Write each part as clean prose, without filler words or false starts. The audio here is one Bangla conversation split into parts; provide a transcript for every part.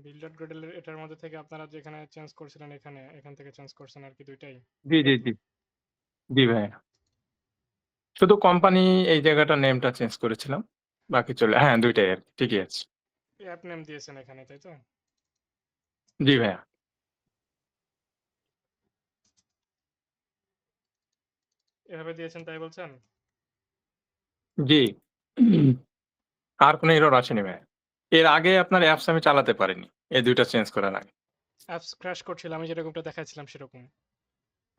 বিল্ড ডট গ্রেডেল এটার মধ্যে থেকে আপনারা যেখানে চেঞ্জ করছিলেন এখান থেকে চেঞ্জ করছেন আর কি দুইটাই। জি জি জি জি ভাই, শুধু কোম্পানি এই জায়গাটা নেমটা চেঞ্জ করেছিলাম, বাকি চলে হ্যাঁ দুইটাই আর কি, ঠিকই আছে। অ্যাপ নেম দিয়েছেন এখানে তাই তো? জি ভাইয়া। এভাবে দিয়েছেন তাই বলছেন? জি। আর কোনো এরর আসেনি ভাইয়া। এর আগে আপনার অ্যাপস আমি চালাতে পারিনি এই দুইটা চেঞ্জ করার আগে। অ্যাপস ক্র্যাশ করছিল আমি যেরকমটা দেখাচ্ছিলাম সেরকম।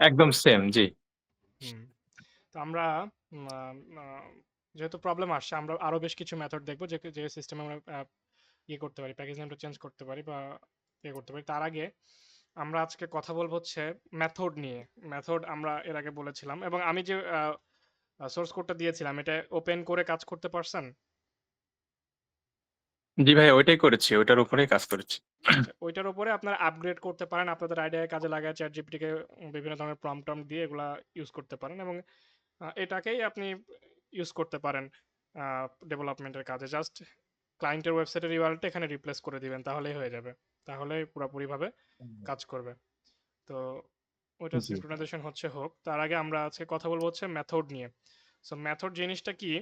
একদম সেম, জি। হুম। তো আমরা যেহেতু প্রবলেম আসছে আমরা আরো বেশ কিছু মেথড দেখবো যে যে সিস্টেমে আমরা ইয়ে করতে পারি, প্যাকেজ নেমটা চেঞ্জ করতে পারি বা ইয়ে করতে পারি। তার আগে আমরা আজকে কথা বলবো হচ্ছে মেথড নিয়ে। মেথড আমরা এর আগে বলেছিলাম এবং আমি যে সোর্স কোডটা দিয়েছিলাম এটা ওপেন করে কাজ করতে পারছেন? জি ভাই, ওইটাই করেছি, ওইটার উপরেই কাজ করেছি। আচ্ছা, ওইটার উপরে আপনারা আপগ্রেড করতে পারেন আপনাদের আইডিয়ায় কাজে লাগায় চ্যাট জিপিটিকে বিভিন্ন ধরনের প্রম্পট টম্পট দিয়ে এগুলা ইউজ করতে পারেন এবং এটাকেই আপনি ইউজ করতে পারেন ডেভেলপমেন্টের কাজে। জাস্ট ক্লায়েন্টের ওয়েবসাইটের ইউআরএলটা এখানে রিপ্লেস করে দিবেন তাহলেই হয়ে যাবে, তাহলে পুরোপুরিভাবে কাজ করবে। তো ওইটা জি। সিনক্রোনাইজেশন হচ্ছে হোক, তার আগে আমরা আজকে কথা বলবো হচ্ছে মেথড নিয়ে। সো মেথড জিনিসটা কি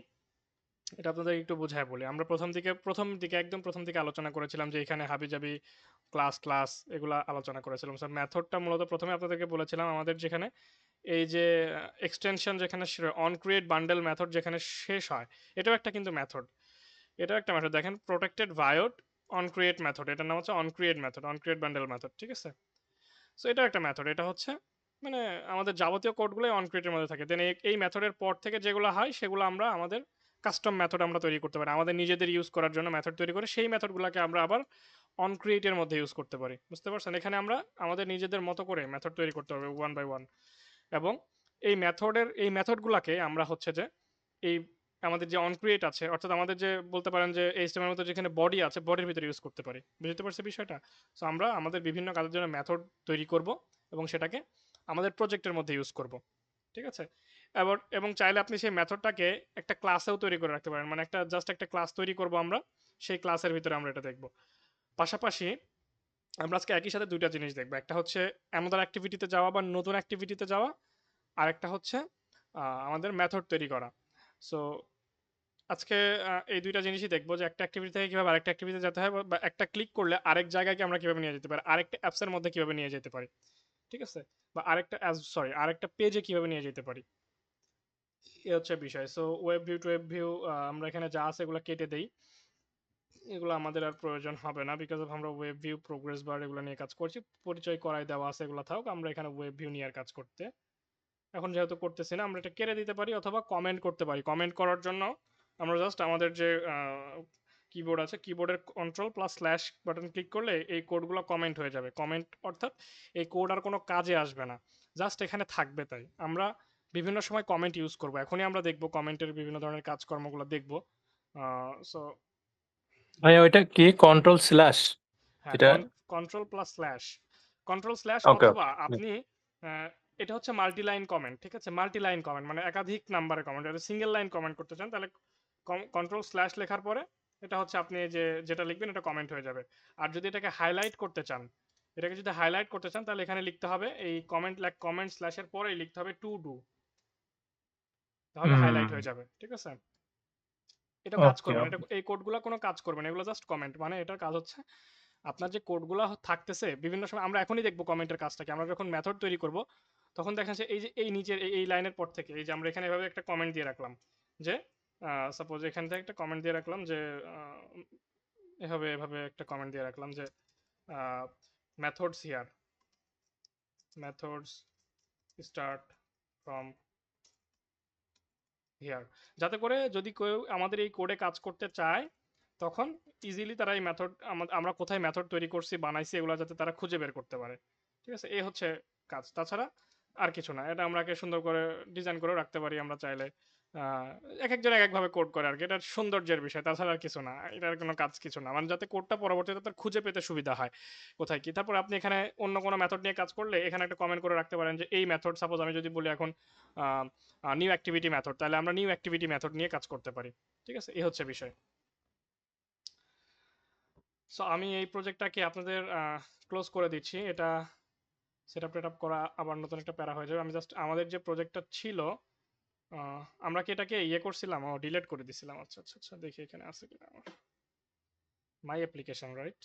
এটা আপনাদের একটু বুঝায় বলি। আমরা প্রথম দিকে একদম প্রথম দিকে আলোচনা করেছিলাম যে এখানে হাবিজাবি ক্লাস ক্লাস এগুলা আলোচনা করেছিলাম। স্যার মেথডটা মূলত প্রথমে আপনাদেরকে বলেছিলাম আমাদের যেখানে এই যে এক্সটেনশন যেখানে অন ক্রিয়েট বান্ডেল মেথড যেখানে শেষ হয়, এটাও একটা কিন্তু মেথড। এটাও একটা মেথড, দেখেন প্রোটেক্টেড ভায়োড অন ক্রিয়েট মেথড, এটার নাম হচ্ছে on create method, on create bundle method, ঠিক আছে? সো এটাও একটা মেথড, এটা হচ্ছে মানে আমাদের যাবতীয় কোডগুলোই অন ক্রিয়েটের মধ্যে থাকে। দেন এই মেথডের পর থেকে যেগুলো হয় সেগুলো আমরা আমাদের কাস্টম মেথড আমরা তৈরি করতে পারি, আমাদের নিজেদের ইউজ করার জন্য মেথড তৈরি করে সেই মেথডগুলোকে আমরা আবার অন ক্রিয়েটের মধ্যে ইউজ করতে পারি। বুঝতে পারছেন? এখানে আমরা আমাদের নিজেদের মতো করে মেথড তৈরি করতে হবে ওয়ান বাই ওয়ান। এবং এই মেথডগুলোকে আমরা হচ্ছে যে এই আমাদের যে অন ক্রিয়েট আছে অর্থাৎ আমাদের যে বলতে পারেন যে এইচটিএমএল এর মধ্যে যেখানে বডি আছে বডির ভিতরে ইউজ করতে পারি। বুঝতে পারছেন বিষয়টা? সো আমরা আমাদের বিভিন্ন কাজের জন্য মেথড তৈরি করব এবং সেটাকে আমাদের প্রজেক্টের মধ্যে ইউজ করব। ঠিক আছে? এবং চাইলে আপনি সেই মেথডটাকে একটা ক্লাসেও তৈরি করে রাখতে পারেন, মানে একটা ক্লাস তৈরি করব আমরা, সেই ক্লাসের ভিতরে আমরা এটা দেখব। পাশাপাশি আমরা আজকে একই সাথে দুইটা জিনিস দেখবো, একটা হচ্ছে অ্যানাদার অ্যাক্টিভিটিতে যাওয়া বা নতুন অ্যাক্টিভিটিতে যাওয়া, আরেকটা হচ্ছে আমাদের মেথড তৈরি করা। সো আজকে এই দুইটা জিনিসই দেখবো যে একটা অ্যাক্টিভিটি থেকে কিভাবে আরেকটা অ্যাক্টিভিটিতে যেতে হয় বা একটা ক্লিক করলে আরেক জায়গায় আমরা কিভাবে নিয়ে যেতে পারি, আরেকটা অ্যাপসের মধ্যে কিভাবে নিয়ে যেতে পারি, ঠিক আছে? বা আরেকটা পেজে কিভাবে নিয়ে যেতে পারি, এ হচ্ছে বিষয়। সো ওয়েব ভিউ আমরা এখানে যা আছে এগুলো কেটে দেই, এগুলো আমাদের আর প্রয়োজন হবে না বিকজ অফ আমরা ওয়েব ভিউ প্রোগ্রেস বার এগুলো নিয়ে কাজ করছি। পরিচয় করাই দেওয়া আছে, এগুলো থাকুক, আমরা এখানে ওয়েব ভিউ নিয়ে আর কাজ করতে এখন যেহেতু করতেছি না, আমরা এটা কেটে দিতে পারি অথবা কমেন্ট করতে পারি। কমেন্ট করার জন্য আমরা জাস্ট আমাদের যে কিবোর্ড আছে কিবোর্ডের control plus slash button click করলে এই কোডগুলো কমেন্ট হয়ে যাবে। কমেন্ট অর্থাৎ এই কোড আর কোনো কাজে আসবে না, জাস্ট এখানে থাকবে। তাই আমরা বিভিন্ন সময় কমেন্ট ইউজ করব, এখনই আমরা দেখব কমেন্টের বিভিন্ন ধরনের কাজকর্মগুলো দেখব। সো ভাইয়া ওইটা কি কন্ট্রোল স্ল্যাশ? হ্যাঁ, এটা কন্ট্রোল স্ল্যাশ ওকে অথবা ওকে। আপনি আহ, এটা হচ্ছে মাল্টি লাইন কমেন্ট, ঠিক আছে? মাল্টি লাইন কমেন্ট মানে একাধিক নাম্বারের কমেন্ট। এটা সিঙ্গেল লাইন কমেন্ট করতে চান তাহলে কন্ট্রোল স্ল্যাশ লেখার পরে এটা হচ্ছে আপনি যেটা লিখবেন এটা কমেন্ট হয়ে যাবে। আর যদি এটাকে হাইলাইট করতে চান, তাহলে এখানে লিখতে হবে এই কমেন্ট স্ল্যাশের পরেই লিখতে হবে টু ডু, তাহলে হাইলাইট হুম। হয়ে যাবে, ঠিক আছে? এটা কাজ ওকে করবে না, ওকে। এই কোডগুলো কোনো কাজ করবে না, এগুলো জাস্ট কমেন্ট। মানে এটার কাজ হচ্ছে আপনার যে কোডগুলো থাকতেছে বিভিন্ন সময় আমরা এখনই দেখবো কমেন্টের কাজটাকে। আমরা যখন মেথড তৈরি করব তখন দেখা যাচ্ছে এই যে এই নিচের এই লাইনের পর থেকে এই যে আমরা এখানে এভাবে একটা কমেন্ট দিয়ে রাখলাম যে সাপোজ এখান থেকে একটা কমেন্ট দিয়ে রাখলাম যে এভাবে এভাবে একটা কমেন্ট দিয়ে রাখলাম যে methods here, methods start from here, যাতে করে যদি কেউ আমাদের এই কোডে কাজ করতে চায় তখন ইজিলি তারা এই মেথড আমরা কোথায় মেথড তৈরি করছি বানাইছি এগুলো যাতে তারা খুঁজে বের করতে পারে। ঠিক আছে? এই হচ্ছে কাজ, তাছাড়া আর কিছু না। এটা আমরাকে সুন্দর করে ডিজাইন করে রাখতে পারি আমরা চাইলে। আহ, এক একজন এক একভাবে কোড করে আর কি, এটা সৌন্দর্যের বিষয়, তাছাড়া আর কিছু না, এটার কোনো কাজ কিছু না, মানে যাতে কোডটা পরবর্তীতে তার খুঁজে পেতে সুবিধা হয় কোথায় কি। তারপর আপনি এখানে অন্য কোনো মেথড নিয়ে কাজ করলে এখানে একটা কমেন্ট করে রাখতে পারেন যে এই মেথড, সাপোজ আমি যদি বলি এখন নিউ অ্যাক্টিভিটি মেথড, তাহলে আমরা নিউ অ্যাক্টিভিটি মেথড নিয়ে কাজ করতে পারি। ঠিক আছে? এই হচ্ছে বিষয়। সো আমি এই প্রজেক্টটাকে আপনাদের ক্লোজ করে দিচ্ছি। এটা সেটআপ করা আবার নতুন একটা প্যারা হয়ে যাবে। আমি জাস্ট আমাদের যে প্রজেক্টটা ছিল, আমরা কি এটাকে ইয়ে করছিলাম, ডিলিট করে দিছিলাম। আচ্ছা আচ্ছা আচ্ছা, দেখি এখানে আছে কিনা আমার মাই অ্যাপ্লিকেশন, রাইট?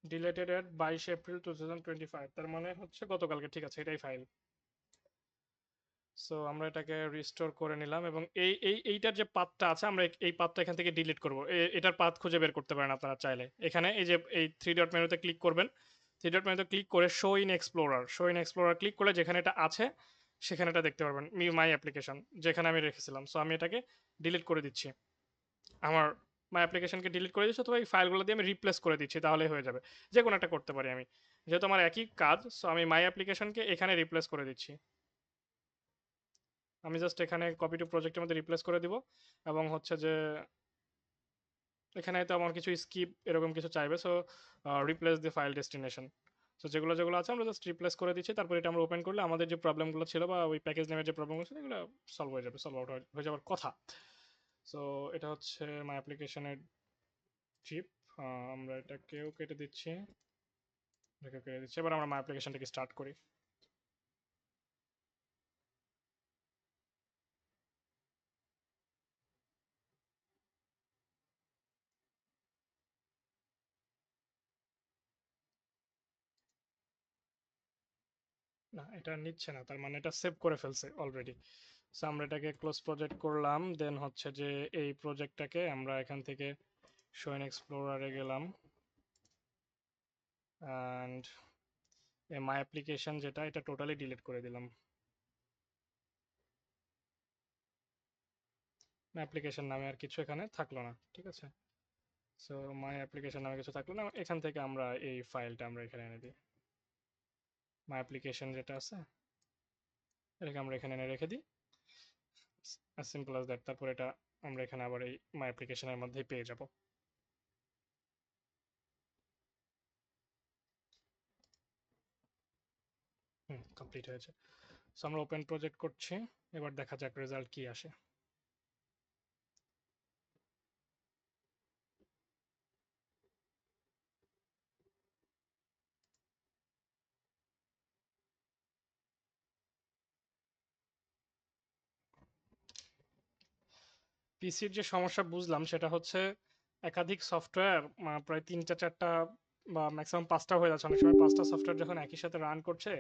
ডিলেটেড এট 22 এপ্রিল 2025, তার মানে হচ্ছে গতকালকে। ঠিক আছে, এটাই ফাইল। সো আমরা এটাকে রিস্টোর করে নিলাম এবং এইটার যে পাথটা আছে, আমরা এই পাথটা এখান থেকে ডিলিট করব। এটার পাথ খুঁজে বের করতে পারেন আপনারা চাইলে। এখানে এই যে এই থ্রি ডট মেনুতে ক্লিক করবেন, থ্রি ডট মেনুতে ক্লিক করে শো ইন এক্সপ্লোরার ক্লিক করলে যেখানে এটা আছে সেখানে এটা দেখতে পারবেন, মাই অ্যাপ্লিকেশন যেখানে আমি রেখেছিলাম। সো আমি এটাকে ডিলিট করে দিচ্ছি, আমার মাই অ্যাপ্লিকেশনকে ডিলিট করে দিচ্ছি, অথবা এই ফাইলগুলো দিয়ে আমি রিপ্লেস করে দিচ্ছি, তাহলে হয়ে যাবে। যে কোনো একটা করতে পারি আমি, যেহেতু আমার একই কাজ। সো আমি মাই অ্যাপ্লিকেশনকে এখানে রিপ্লেস করে দিচ্ছি। আমি জাস্ট এখানে কপি টু প্রজেক্টের মধ্যে রিপ্লেস করে দিব এবং হচ্ছে যে এখানে তো আমার কিছু স্কিপ এরকম কিছু চাইবে। So replace the file destination. So যেগুলো যেগুলো আছে আমরা জাস্ট রিপ্লেস করে দিচ্ছি। তারপর এটা আমরা ওপেন করলে আমাদের যে প্রবলেমগুলো ছিল বা ওই প্যাকেজ নেমের যে প্রবলেমগুলো ছিল এগুলো সলভ হয়ে যাবে, সলভ আউট হয়ে যাওয়ার কথা। সো এটা হচ্ছে মাই অ্যাপ্লিকেশনের চিপ। আমরা এটাকেও কেটে দিচ্ছি, এটাকেও কেটে দিচ্ছি। এবার আমরা মাই অ্যাপ্লিকেশনটাকে স্টার্ট করি। না, এটা নিচ্ছে না, তার মানে এটা সেভ করে ফেলছে অলরেডি। সো আমরা এটাকে ক্লোজ প্রজেক্ট করলাম। দেন হচ্ছে যে এই প্রজেক্টটাকে আমরা এখান থেকে শো ইন এক্সপ্লোরারে গেলাম অ্যান্ড মাই অ্যাপ্লিকেশন যেটা, এটা টোটালি ডিলিট করে দিলাম। মাই অ্যাপ্লিকেশন নামে আর কিছু এখানে থাকলো না, ঠিক আছে। সো মাই অ্যাপ্লিকেশন নামে কিছু থাকলো না, এখান থেকে আমরা এই ফাইলটা আমরা এখানে এনে দিই। মাই অ্যাপ্লিকেশন যেটা আছে এটাকে আমরা এখানে এনে রেখে দিই, as simple as that। তারপর এটা আমরা এখানে আবার এই মাই অ্যাপ্লিকেশনের মধ্যেই পেয়ে যাব। কমপ্লিট হয়েছে। সো আমরা ওপেন প্রজেক্ট করছি, এবার দেখা যাক রেজাল্ট কি আসে। পিসির যে সমস্যা বুঝলাম সেটা হচ্ছে একাধিক সফটওয়্যার, প্রায় 3টা 4টা বা ম্যাক্সিমাম 5টা হয়ে যাচ্ছে অনেক সময়। 5টা সফটওয়্যার যখন একই সাথে রান করছে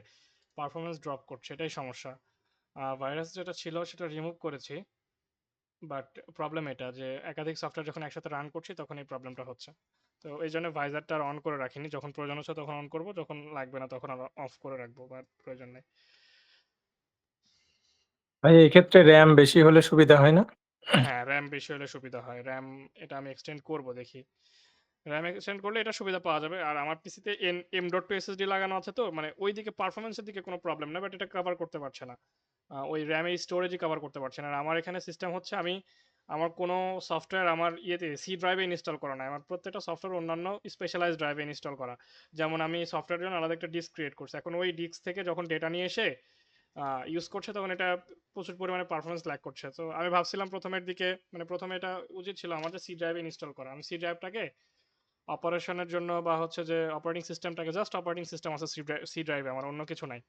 পারফরমেন্স ড্রপ করছে, এটাই সমস্যা। ভাইরাস যেটা ছিল সেটা রিমুভ করেছি, বাট প্রবলেম এটা যে একাধিক সফটওয়্যার যখন একসাথে রান করছি তখন এই প্রবলেমটা হচ্ছে। তো এই জন্য ভাইজারটা অন করে রাখিনি, যখন প্রয়োজন হচ্ছে তখন অন করব, যখন লাগবে না তখন আবার অফ করে রাখবো, বা প্রয়োজন নেই। ভাই এক্ষেত্রে র্যাম বেশি হলে সুবিধা হয় না? হ্যাঁ, র্যাম বেশি হলে সুবিধা হয়। র্যাম এটা আমি এক্সটেন্ড করব, দেখি। র্যাম এক্সটেন্ড করলে এটা সুবিধা পাওয়া যাবে। আর আমার পিসিতে M.2 এসএসডি লাগানো আছে, তো মানে ওই দিকে পারফরমেন্সের দিকে কোনো প্রবলেম না, বাট এটা কভার করতে পারছে না। ওই র্যামের স্টোরেজই কভার করতে পারছে না। আর আমার এখানে সিস্টেম হচ্ছে আমি আমার কোনো সফটওয়্যার আমার ইয়েতে সি ড্রাইভে ইনস্টল করা নাই, আমার প্রত্যেকটা সফটওয়্যার অন্যান্য স্পেশালাইজড ড্রাইভে ইনস্টল করা। যেমন আমি সফটওয়্যারের জন্য আলাদা একটা ডিস্ক ক্রিয়েট করছি, এখন ওই ডিস্ক থেকে যখন ডেটা নিয়ে এসে ইউজ করছে তখন এটা প্রচুর পরিমাণে পারফরমেন্স ল্যাগ করছে। তো আমি ভাবছিলাম প্রথমের দিকে, মানে প্রথমে এটা উচিত ছিল আমার যে সি ড্রাইভে ইনস্টল করা। আমি সি ড্রাইভটাকে অপারেশনের জন্য বা হচ্ছে যে অপারেটিং সিস্টেমটাকে, জাস্ট অপারেটিং সিস্টেম আছে সি ড্রাইভে, আমার অন্য কিছু নাই।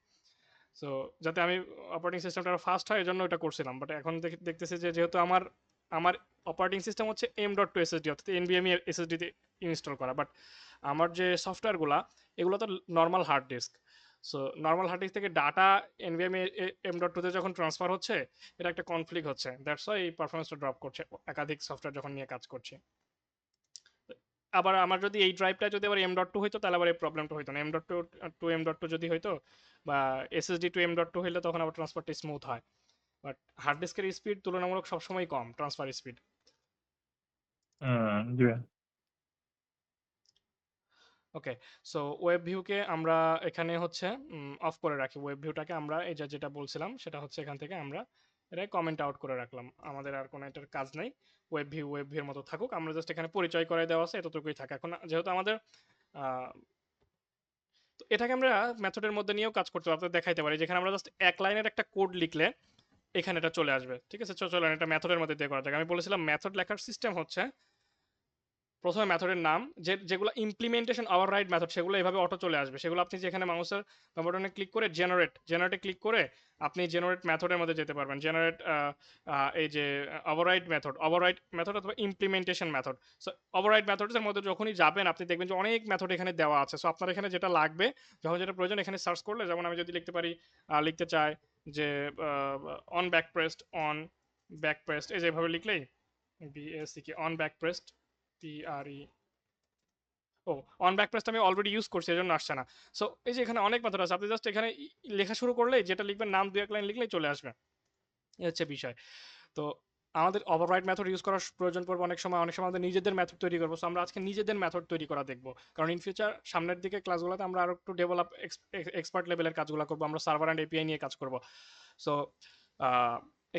সো যাতে আমি অপারেটিং সিস্টেমটা ফাস্ট হয় এই জন্য এটা করছিলাম। বাট এখন দেখতেছি যে যেহেতু আমার আমার অপারেটিং সিস্টেম হচ্ছে M.2 এসএসডি, অর্থাৎ NVMe এসএসডিতে ইনস্টল করা, বাট আমার যে সফটওয়্যারগুলো এগুলো তো normal hard disk. So normal hard disk থেকে ডাটা NVMe M.2 তে যখন ট্রান্সফার হচ্ছে এটা একটা কনফ্লিক্ট হচ্ছে, দ্যাটস ওয়াই এই পারফরমেন্সটা ড্রপ করছে একাধিক সফটওয়্যার যখন নিয়ে কাজ করছি। আবার আমার যদি এই ড্রাইভটা যদি আবার M.2 হইতো তাহলে আবার এই প্রবলেমটা হইতো না। M.2 যদি হইতো বা SSD টু M.2 হইলে তখন আবার ট্রান্সফারটা স্মুথ হয়। বাট হার্ড ডিস্কের স্পিড তুলনামূলক সবসময় কম, ট্রান্সফার স্পিড। জি ভাই। ওকে, সো ওয়েব ভিউকে আমরা এখানে হচ্ছে অফ করে রাখি। ওয়েব ভিউটাকে আমরা এই যে যেটা বলছিলাম সেটা হচ্ছে এখান থেকে আমরা এটা কমেন্ট আউট করে রাখলাম, আমাদের আর কোনো এটার কাজ নাই। ওয়েব ভিউ এর মতো থাকুক, আমরা জাস্ট এখানে পরিচয় করে দেওয়া আছে এতটুকুই থাকে। এখন যেহেতু আমাদের তো এটাকে আমরা মেথডের মধ্যে নিয়েও কাজ করতে আপনাদের দেখাইতে পারি, যেখানে আমরা জাস্ট এক লাইনের একটা কোড লিখলে এখানে এটা চলে আসবে। ঠিক আছে, চলেন এটা মেথডের মধ্যে দিয়ে করা যাক। আমি বলেছিলাম মেথড লেখার সিস্টেম হচ্ছে প্রথমে মেথডের নাম, যেগুলো ইমপ্লিমেন্টেশন ওভাররাইড মেথড সেগুলো এভাবে অটো চলে আসবে। সেগুলো আপনি যেখানে মাউসের বাটনে ক্লিক করে জেনারেটে ক্লিক করে আপনি জেনারেট মেথডের মধ্যে যেতে পারবেন। জেনারেট এই যে ওভাররাইড মেথড অথবা ইমপ্লিমেন্টেশন মেথড। সো ওভাররাইড মেথডের মধ্যে যখনই যাবেন আপনি দেখবেন যে অনেক মেথড এখানে দেওয়া আছে। সো আপনার এখানে যেটা লাগবে, যখন যেটা প্রয়োজন এখানে সার্চ করলে, যেমন আমি যদি লিখতে চাই যে অন ব্যাক প্রেসড এই যেভাবে লিখলেই BACK on back pressed PRE ও অন ব্যাক প্রেসটা আমি অলরেডি ইউজ করছি এজন্য আসছে না। সো এই যে এখানে অনেক মেথড আছে, আপনি জাস্ট এখানে লেখা শুরু করলেই যেটা লিখবেন নাম দুই এক লাইন লিখলেই চলে আসবে। এই হচ্ছে বিষয়। তো আমাদের ওভাররাইড মেথড ইউজ করার প্রয়োজন পড়বে অনেক সময় আমাদের নিজেদের মেথড তৈরি করবো। সো আমরা আজকে নিজেদের মেথড তৈরি করা দেখবো, কারণ ইন ফিউচার সামনের দিকে ক্লাসগুলোতে আমরা আরো একটু ডেভেলপ এক্সপার্ট লেভেলের কাজগুলো করবো, আমরা সার্ভার অ্যান্ড এপিআই নিয়ে কাজ করবো। সো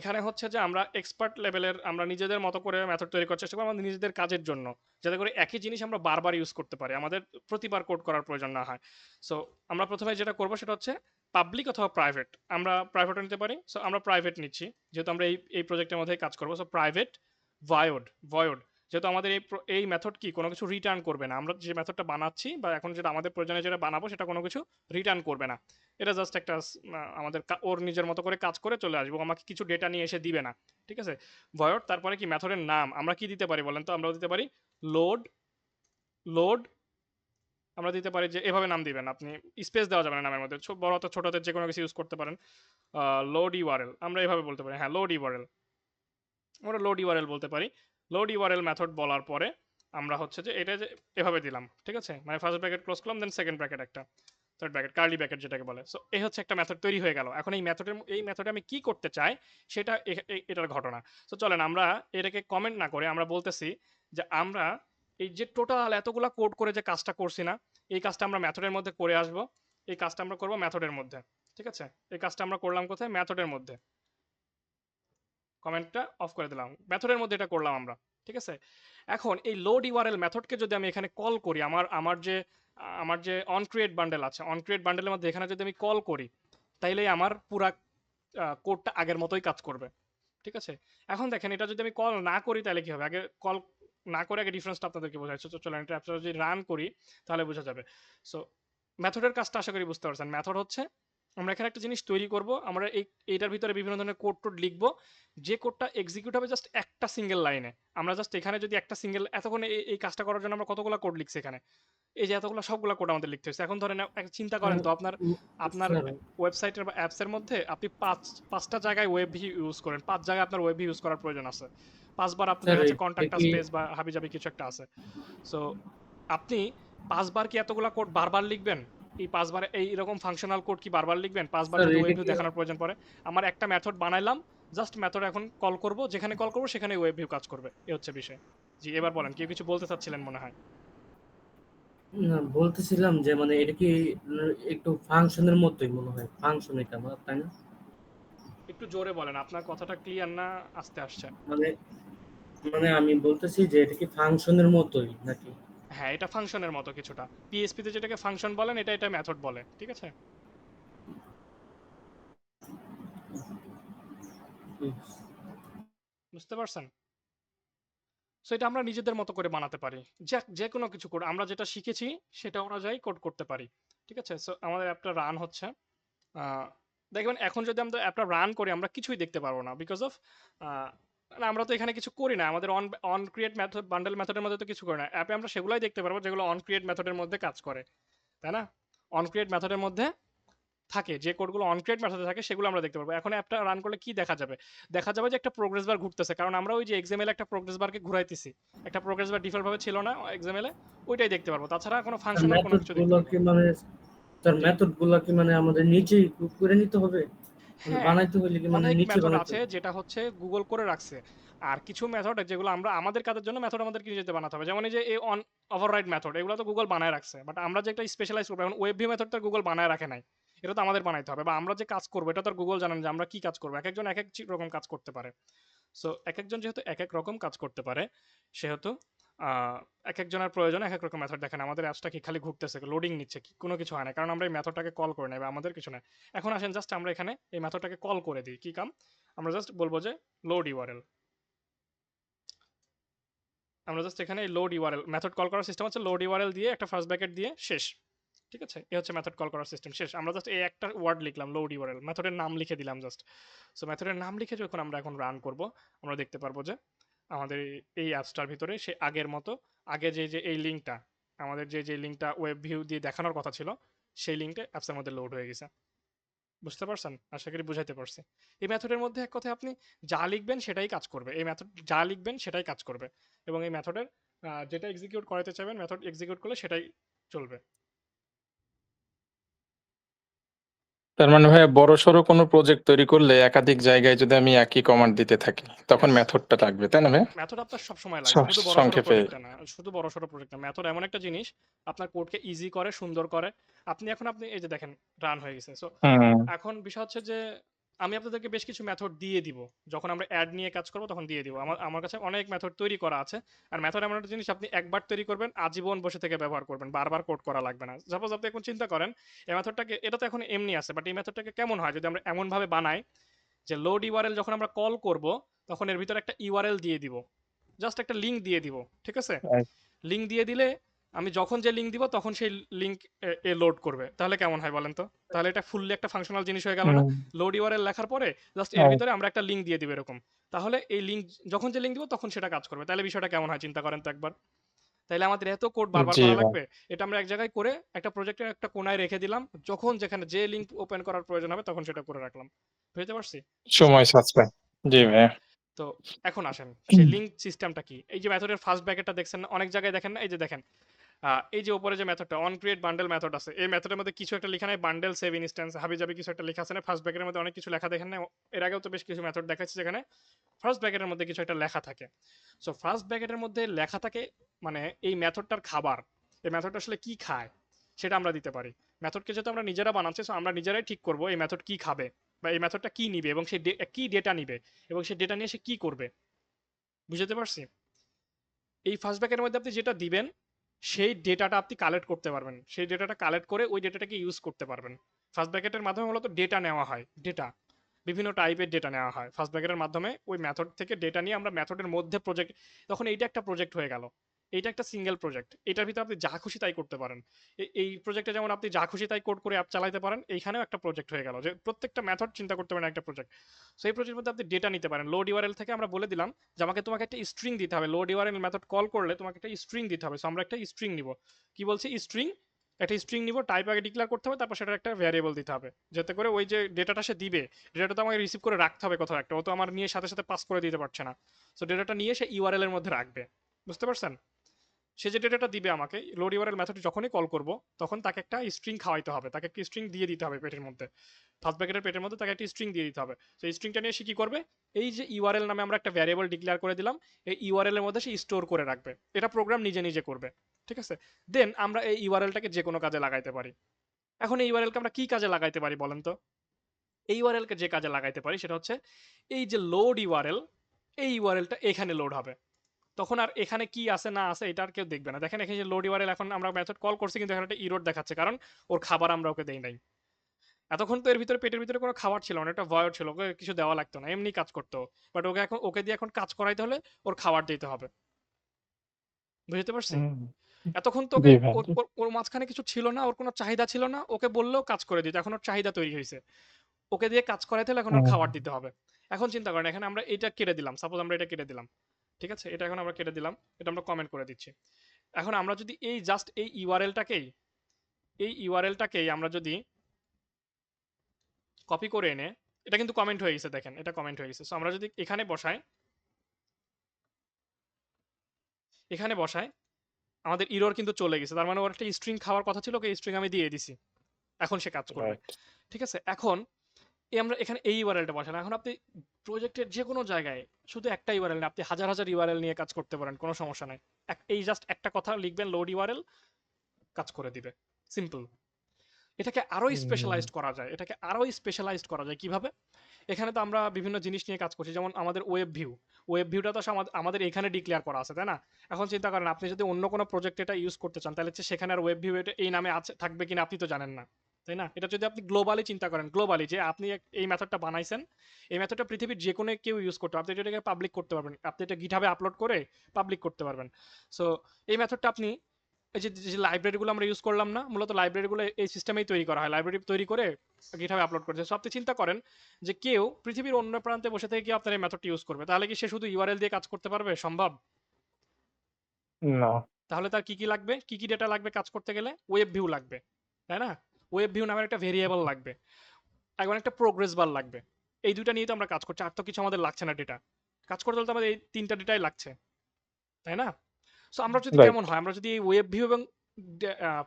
এখানে হচ্ছে যে আমরা এক্সপার্ট লেভেলের আমরা নিজেদের মতো করে মেথড তৈরি করার চেষ্টা করবো আমাদের নিজেদের কাজের জন্য, যাতে করে একই জিনিস আমরা বারবার ইউজ করতে পারি, আমাদের প্রতিবার কোড করার প্রয়োজন না হয়। সো আমরা প্রথমে যেটা করবো সেটা হচ্ছে পাবলিক অথবা প্রাইভেট। আমরা প্রাইভেটও নিতে পারি। সো আমরা প্রাইভেট নিচ্ছি, যেহেতু আমরা এই প্রজেক্টের মধ্যে কাজ করবো। সো প্রাইভেট ভয়েড, যেহেতু আমাদের এই মেথড কি কোনো কিছু রিটার্ন করবে না। আমরা যে মেথডটা বানাচ্ছি বা এখন যেটা আমাদের প্রয়োজনে যেটা বানাবো সেটা কোনো কিছু রিটার্ন করবে না। এটা জাস্ট একটা আমাদের ওর নিজের মতো করে কাজ করে চলে আসবো, আমাকে কিছু ডেটা নিয়ে এসে দিবে না। ঠিক আছে, ভয়েড। তারপরে কি মেথডের নাম আমরা কি দিতে পারি বলেন তো? আমরা দিতে পারি লোড আমরা দিতে পারি যে এভাবে নাম দিবেন আপনি, স্পেস দেওয়া যাবে না নামের মধ্যে, বড় হাতের ছোট হাতের যে কোনো কিছু ইউজ করতে পারেন। লোড ইউআরএল আমরা এভাবে বলতে পারি, হ্যাঁ লোড ইউআরএল, আমরা লোড ইউআরএল বলতে পারি। লোড ইউআরএল মেথড বলার পরে আমরা হচ্ছে যে এটা যে এভাবে দিলাম। ঠিক আছে, মানে ফার্স্ট ব্র্যাকেট ক্লোজ করলাম, দেন সেকেন্ড ব্র্যাকেট একটা, থার্ড ব্র্যাকেট, কার্লি ব্র্যাকেট যেটাকে বলে। সো এই হচ্ছে একটা মেথড তৈরি হয়ে গেল। এখন এই মেথডে আমি কি করতে চাই সেটা এটার ঘটনা। সো চলেন আমরা এটাকে কমেন্ট না করে আমরা বলতেছি যে আমরা এই যে টোটাল এতগুলা কোড করে যে কাজটা করছি না, এই কাজটা আমরা মেথডের মধ্যে করে আসব। এই কাজটা আমরা করব মেথডের মধ্যে। ঠিক আছে, এই কাজটা আমরা করলাম কোথায়? মেথডের মধ্যে। কমেন্টটা অফ করে দিলাম, মেথডের মধ্যে এটা করলাম আমরা। ঠিক আছে, এখন এই লোড ইউআরএল মেথডকে যদি আমি এখানে কল করি, আমার যে অন ক্রিয়েট বান্ডেল আছে, অন ক্রিয়েট বান্ডেলের মধ্যে এখানে যদি আমি কল করি, তাইলেই আমার পুরা কোডটা আগের মতোই কাজ করবে। ঠিক আছে, এখন দেখেন এটা যদি আমি কল না করি তাহলে কি হবে? আগে কল না করে আগে ডিফারেন্সটা আপনাদেরকে বোঝাচ্ছি। তো চলেন এটা অ্যাপটা যদি রান করি তাহলে বোঝা যাবে। সো মেথডের কাজটা আশা করি বুঝতে পারছেন। মেথড হচ্ছে আমরা এখানে একটা জিনিস তৈরি করব, আমরা এইটার ভিতরে বিভিন্ন ধরনের কোড টোড লিখবো, যে কোডটা এক্সিকিউট হবে জাস্ট একটা সিঙ্গেল লাইনে। আমরা জাস্ট এখানে যদি একটা সিঙ্গেল, এতক্ষণ এই কাজটা করার জন্য আমরা কতগুলো কোড লিখছি এখানে, এই যে এতগুলো সবগুলো কোড আমাদের লিখতে হয়েছে। এখন ধরেন চিন্তা করেন তো আপনার আপনার স্যার ওয়েবসাইটের বা অ্যাপসের মধ্যে আপনি পাঁচটা জায়গায় ওয়েব ভিউ ইউজ করেন, 5 জায়গায় আপনার ওয়েব ভিউ ইউজ করার প্রয়োজন আছে, 5বার আপনার স্যার দেখা যাচ্ছে এটা কন্ট্যাক্ট কি স্পেস বা হাবিজাবি কিছু একটা আছে। সো আপনি 5বার কি এতগুলা কোড বারবার লিখবেন? এই 5বার এইরকম ফাংশনাল কোড কি বারবার লিখবেন? 5বার স্যার যদি এটা ওয়েব ভিউ কি দেখানোর প্রয়োজন পড়ে? আমার একটা মেথড বানাইলাম, জাস্ট মেথড এখন কল করব, যেখানে কল করব সেখানে ওয়েব ভিউ কাজ করবে। এই হচ্ছে বিষয়। জি এবার বলেন, কেউ কিছু বলতে চাচ্ছিলেন মনে হয়। না, বলতেছিলাম যে মানে এটা কি একটু ফাংশনের মতোই মনে হয়, ফাংশন এটা না, তাই না? একটু জোরে বলেন, আপনার কথাটা ক্লিয়ার না, আস্তে আসছে। মানে মানে আমি বলতেছি যে এটা কি ফাংশনের মতোই নাকি? হ্যাঁ এটা ফাংশনের মতো কিছুটা। পিএসপি তে যেটাকে ফাংশন বলেন, এটা মেথড বলে। ঠিক আছে, হুম। বুঝতে পারছেন? সো এটা আমরা নিজেদের মতো করে বানাতে পারি, যে কোনো কিছু কোড আমরা যেটা শিখেছি সেটা অনুযায়ী কোড করতে পারি। ঠিক আছে, সো আমাদের অ্যাপটা রান হচ্ছে। দেখবেন এখন যদি আমরা অ্যাপটা রান করি আমরা কিছুই দেখতে পারবো না, বিকজ অফ আমরা তো এখানে কিছু করি না, আমাদের অন ক্রিয়েট মেথড বান্ডেল মেথডের মধ্যে তো কিছু করি না। অ্যাপে আমরা সেগুলোই দেখতে পারবো যেগুলো অন ক্রিয়েট মেথডের মধ্যে কাজ করে, তাই না? অন ক্রিয়েট মেথডের মধ্যে থাকে যে কোডগুলো অন ক্রিয়েট মেথডে থাকে সেগুলো আমরা দেখতে পারবো। এখন অ্যাপটা রান করলে কি দেখা যাবে? দেখা যাবে যে একটা প্রোগ্রেস বার ঘুরতেছে, কারণ আমরা ওই যে এক্সএমএল একটা প্রোগ্রেস বারকে ঘুরাইতেছি। একটা প্রোগ্রেস বার ডিফল্ট ভাবে ছিল না এক্সএমএল এ, ওইটাই দেখতে পারবো, তাছাড়া কোনো ফাংশনাল কোনো মেথড কিছু দেখতে গুলো পারবো কি না। মানে স্যার জি মেথড গুলো কি মানে আমাদের নিচেই করে নিতে হবে? মানে হ্যাঁ, বানাইতে হলে কি মানে অনেক নিচে মেথড বানাইতে আছে হবে? যেটা হচ্ছে গুগল করে রাখছে। আর কিছু মেথড যেগুলো আমরা আমাদের কাজের জন্য মেথড আমাদেরকে নিজেদের বানাতে হবে, যেমন এই যে এই অন ওভাররাইড মেথড, এগুলো তো গুগল বানায় রাখছে, বাট আমরা যে একটা স্পেশালাইজ করবো, এখন ওয়েব ভিউ মেথড তো গুগল বানায় রাখে নাই, এটা তো আমাদের বানাইতে হবে। বা আমরা যে কাজ করবো এটা তো গুগল জানেন যে আমরা কি কাজ করবো, এক একজন এক এক রকম কাজ করতে পারে। সো একজন যেহেতু এক এক রকম কাজ করতে পারে, সেহেতু আহ, এক একজনের প্রয়োজনে এক এক রকম মেথড। দেখেন আমাদের অ্যাপসটা কি খালি ঘুরতেছে, লোডিং নিচ্ছে, কি কোনো কিছু হয় না, কারণ আমরা এই মেথডটাকে কল করে নেই বা আমাদের কিছু না। এখন আসেন জাস্ট আমরা এখানে এই মেথডটাকে কল করে দিই। কি কাম? আমরা জাস্ট বলবো যে লোড ইউআরএল। আমরা জাস্ট এখানে লোড ইউআরএল মেথড কল করার সিস্টেম হচ্ছে লোড ইউআরএল দিয়ে একটা ফার্স্ট ব্র্যাকেট দিয়ে শেষ। ঠিক আছে, এই হচ্ছে মেথড কল করার সিস্টেম শেষ। আমরা জাস্ট এই একটা ওয়ার্ড লিখলাম লোড ইউআরএল, মেথডের নাম লিখে দিলাম জাস্ট। সো মেথডের নাম লিখে যখন আমরা এখন রান করব, আমরা দেখতে পারবো যে আমাদের এই অ্যাপসটার ভিতরে সে আগের মতো, আগে যে যে এই লিঙ্কটা, আমাদের যে যে লিঙ্কটা ওয়েব ভিউ দিয়ে দেখানোর কথা ছিল, সেই লিঙ্কটা অ্যাপসের মধ্যে লোড হয়ে গেছে। বুঝতে পারছেন? আশা করি বুঝাইতে পারছি। এই মেথডের মধ্যে এক কথায় আপনি যা লিখবেন সেটাই কাজ করবে। এই মেথড যা লিখবেন সেটাই কাজ করবে, এবং এই মেথডের যেটা এক্সিকিউট করাতে চাইবেন, মেথড এক্সিকিউট করলে সেটাই চলবে। তার মানে ভাইয়া বড়সড় কোনো প্রজেক্ট তৈরি করলে একাধিক জায়গায় যদি আমি একই কমান্ড দিতে থাকি তখন Yes. মেথডটা লাগবে, তাই না ভাইয়া? মেথড আপনার সবসময় লাগবে, শুধু বড় সড়ো সংক্ষেপে। প্রজেক্টে না, শুধু বড় সড়ো প্রজেক্ট না। মেথড এমন একটা জিনিস আপনার কোডকে ইজি করে, সুন্দর করে। আপনি এই যে দেখেন রান হয়ে গেছে। সো হুম। এখন বিষয় হচ্ছে যে আমি আপনাদেরকে বেশ কিছু মেথড দিয়ে দিব, যখন আমরা অ্যাড নিয়ে কাজ করব তখন দিয়ে দিব। আমার কাছে অনেক মেথড তৈরি করা আছে। আর মেথড এমন একটা জিনিস, আপনি একবার তৈরি করবেন, আজীবন বসে থেকে ব্যবহার করবেন, বারবার কোড করা লাগবে না। সাপোজ আপনি এখন চিন্তা করেন এই মেথডটাকে, এটা তো এখন এমনি আছে, বাট এই মেথডটাকে কেমন হয় যদি আমরা এমন ভাবে বানাই যে লোড ইউআরএল যখন আমরা কল করব তখন এর ভিতরে একটা ইউআরএল দিয়ে দিব, জাস্ট একটা লিঙ্ক দিয়ে দিব। ঠিক আছে, Right. লিঙ্ক দিয়ে দিলে আমি যখন যে লিঙ্ক দিব তখন সেই লিঙ্ক এ লোড করবে। তাহলে কেমন হয় বলেন তো? তাহলে এটা ফুললি একটা ফাংশনাল জিনিস হয়ে গেল না? হুম। লোড ইউআরএল লেখার পরে জাস্ট এর Right. ভিতরে আমরা একটা লিঙ্ক দিয়ে দিব এরকম। তাহলে এই লিঙ্ক যখন যে লিঙ্ক দিব তখন সেটা কাজ করবে। তাহলে বিষয়টা কেমন হয় চিন্তা করেন তো একবার। তাইলে আমাদের এত কোড বারবার জি করা ভাই। লাগবে? এটা আমরা এক জায়গায় করে একটা প্রজেক্টের একটা কোনায় রেখে দিলাম, যখন যেখানে যে লিঙ্ক ওপেন করার প্রয়োজন হবে তখন সেটা করে রাখলাম। বুঝতে পারছি? সময় সাশ্রয়। জি ভাইয়া। তো এখন আসেন সেই লিঙ্ক সিস্টেমটা কি। এই যে মেথডের ফার্স্ট ব্র্যাকেটটা দেখছেন না, অনেক জায়গায় দেখেন না, এই যে দেখেন এই যে উপরে যে মেথডটা অন ক্রিয়েট বান্ডেল মেথড আছে, এই মেথডের মধ্যে কিছু একটা লেখা নাই, বান্ডেল সেভ ইনস্ট্যান্স হাবিজাবি কিছু একটা লেখা আছে না, ফার্স্ট ব্র্যাকেটের মধ্যে অনেক কিছু লেখা দেখেন না। এর আগেও তো বেশ কিছু মেথড দেখাচ্ছি যেখানে ফার্স্ট ব্র্যাকেটের মধ্যে কিছু একটা লেখা থাকে। সো ফার্স্ট ব্র্যাকেটের মধ্যে লেখা থাকে মানে এই মেথডটার খাবার, এই মেথডটা আসলে কি খায় সেটা আমরা দিতে পারি। মেথডকে যেহেতু আমরা নিজেরা বানাচ্ছি, সো আমরা নিজেরাই ঠিক করব এই মেথড কি খাবে বা এই মেথডটা কি নিবে এবং সে কি ডেটা নিবে এবং সেই ডেটা নিয়ে সে কি করবে। বুঝতে পারছি? এই ফার্স্ট ব্র্যাকেটের মধ্যে আপনি যেটা দিবেন সেই ডেটাটা আপনি কালেক্ট করতে পারবেন, সেই ডেটাটা কালেক্ট করে ওই ডেটাটাকে ইউজ করতে পারবেন। ফার্স্ট ব্র্যাকেটের মাধ্যমে মূলত ডেটা নেওয়া হয়, ডেটা বিভিন্ন টাইপের ডেটা নেওয়া হয় ফার্স্ট ব্র্যাকেটের মাধ্যমে। ওই মেথড থেকে ডেটা নিয়ে আমরা মেথডের মধ্যে প্রজেক্ট, তখন এইটা একটা প্রজেক্ট হয়ে গেল। এইটা একটা সিঙ্গেল প্রজেক্ট, এটার ভিতরে আপনি যা খুশি তাই করতে পারেন। এই প্রজেক্টে যেমন আপনি যা খুশি তাই কোড করে অ্যাপ চালাতে পারেন, এইখানেও একটা প্রজেক্ট হয়ে গেল যে প্রত্যেকটা মেথড চিন্তা করতে পারেন একটা প্রজেক্ট। সেই প্রজেক্টের মধ্যে আপনি ডেটা নিতে পারেন। লোড ইউআরএল থেকে আমরা বলে দিলাম যে তোমাকে একটা স্ট্রিং দিতে হবে, লোড ইউআরএল মেথড কল করলে তোমাকে একটা স্ট্রিং দিতে হবে। সো আমরা একটা স্ট্রিং নিব, কি বলছি স্ট্রিং, একটা স্ট্রিং নিব, টাইপ আগে ডিক্লেয়ার করতে হবে, তারপর সেটার একটা ভ্যারিয়েবল দিতে হবে, যাতে করে ওই যে ডেটাটা সে দিবে, ডেটাটা তো আমাকে রিসিভ করে রাখতে হবে কোথাও একটা, ও তো আমার নিয়ে সাথে সাথে পাস করে দিতে পারছে না। সো ডেটাটা নিয়ে সে ইউআরএল এর মধ্যে রাখবে। বুঝতে পারছেন? সে যে ডেটাটা দিবে আমাকে, লোড ইউআরএল মেথড যখনই কল করব তখন তাকে একটা স্ট্রিং খাওয়াইতে হবে, তাকে একটা স্ট্রিং দিয়ে দিতে হবে পেটের মধ্যে, ফার্স্ট ব্র্যাকেটের পেটের মধ্যে তাকে একটা স্ট্রিং দিয়ে দিতে হবে। তো এই স্ট্রিংটা নিয়ে সে কি করবে, এই যে ইউআরএল নামে আমরা একটা ভ্যারিয়েবল ডিক্লেয়ার করে দিলাম, এই ইউআরএল এর মধ্যে সে স্টোর করে রাখবে। এটা প্রোগ্রাম নিজে নিজে করবে। ঠিক আছে, দেন আমরা এই ইউআরএলটাকে যে কোনো কাজে লাগাইতে পারি। এখন এই ইউআরএলকে আমরা কি কাজে লাগাইতে পারি বলেন তো? এই ইউআরএলকে যে কাজে লাগাইতে পারি সেটা হচ্ছে এই যে লোড ইউআরএল, এই ইউআরএলটা এখানে লোড হবে, তখন আর এখানে কি আছে না আছে এটা আর কেউ দেখবে না। দেখেন এখানে যে লোড ইউআরএল, এখন আমরা মেথড কল করছি কিন্তু এখানে একটা ইরর দেখাচ্ছে, কারণ ওর খাবার আমরা ওকে দেই নাই। এতক্ষণ তো এর ভিতরে পেটের ভিতরে কোনো খাবার ছিল না, একটা ভয়েড ছিল, ওকে কিছু দেওয়া লাগতো না, এমনি কাজ করতো। বাট ওকে দিয়ে এখন কাজ করাইতে হলে ওর খাবার দিতে হবে। বুঝতে পারছি? হুম। এতক্ষণ তো ওকে জি ভাই। ওর মাঝখানে কিছু ছিল না, ওর কোনো চাহিদা ছিল না, ওকে বললেও কাজ করে দিত, এখন ওর চাহিদা তৈরি হয়েছে, ওকে দিয়ে কাজ করাইতে হলে এখন ওর হুম। খাবার দিতে হবে। এখন চিন্তা করেন এখানে আমরা এটা কেটে দিলাম, সাপোজ আমরা এটা কেটে দিলাম। ঠিক আছে, এটা এখন আমরা কেটে দিলাম, এটা আমরা কমেন্ট করে দিচ্ছি। এখন আমরা যদি এই জাস্ট এই ইউআরএলটাকেই আমরা যদি কপি করে এনে, এটা কিন্তু কমেন্ট হয়ে গেছে, দেখেন এটা কমেন্ট হয়ে গেছে। সো আমরা যদি এখানে বসাই আমাদের ইরর কিন্তু চলে গেছে, তার মানে ওর একটা স্ট্রিং খাওয়ার কথা ছিল, ওকে স্ট্রিং আমি দিয়ে দিছি, এখন সে কাজ করবে। রাইট। ঠিক আছে, এখন আমরা এখানে এই ইউআরএলটা বসালাম। এখন আপনি প্রজেক্টের যে কোনো জায়গায় শুধু একটা ইউআরএল না, আপনি হাজার হাজার ইউআরএল নিয়ে কাজ করতে পারেন, কোনো সমস্যা নাই। এই জাস্ট একটা কথা লিখবেন লোড ইউআরএল, কাজ করে দিবে, সিম্পল। এটাকে আরো হুম। স্পেশালাইজড করা যায়, কিভাবে? এখানে তো আমরা বিভিন্ন জিনিস নিয়ে কাজ করছি, যেমন আমাদের ওয়েব ভিউটা তো আমাদের এখানে ডিক্লেয়ার করা আছে, তাই না? এখন চিন্তা করেন, আপনি যদি অন্য কোনো প্রজেক্ট এটা ইউজ করতে চান, তাহলে হচ্ছে সেখানে আর ওয়েব ভিউ এটা এই নামে আছে থাকবে কিনা আপনি তো জানেন না, তাই না? এটা যদি আপনি গ্লোবালি চিন্তা করেন, গ্লোবালি যে আপনি এই মেথডটা বানাইছেন, এই মেথডটা পৃথিবীর যে কোনো কেউ ইউজ করতে পারবে, আপনি এটাকে পাবলিক করতে পারবেন, আপনি এটা গিটহাবে আপলোড করে পাবলিক করতে পারবেন। সো এই মেথডটা আপনি এই যে লাইব্রেরিগুলো আমরা ইউজ করলাম না, মূলত লাইব্রেরিগুলো এই সিস্টেমেই তৈরি করা হয়, লাইব্রেরি তৈরি করে গিটহাবে আপলোড করছে। সো আপনি চিন্তা করেন যে কেউ পৃথিবীর অন্য প্রান্তে বসে থেকে কি আপনার এই মেথডটি ইউজ করবে, তাহলে কি সে শুধু ইউআরএল দিয়ে কাজ করতে পারবে? সম্ভব? না। তাহলে তার কি কি লাগবে, কি কি ডেটা লাগবে কাজ করতে গেলে? ওয়েব ভিউ লাগবে, তাই না? ওয়েব ভিউ নামের একটা ভেরিয়েবল লাগবে, এখন একটা প্রোগ্রেস বার লাগবে। এই দুইটা নিয়ে তো আমরা কাজ করছি, আর তো কিছু আমাদের লাগছে না। ডেটা কাজ করতে হলে তো আমাদের এই তিনটা ডেটাই লাগছে, তাই না? সো আমরা যদি রাইট। কেমন হয়, আমরা যদি এই ওয়েব ভিউ এবং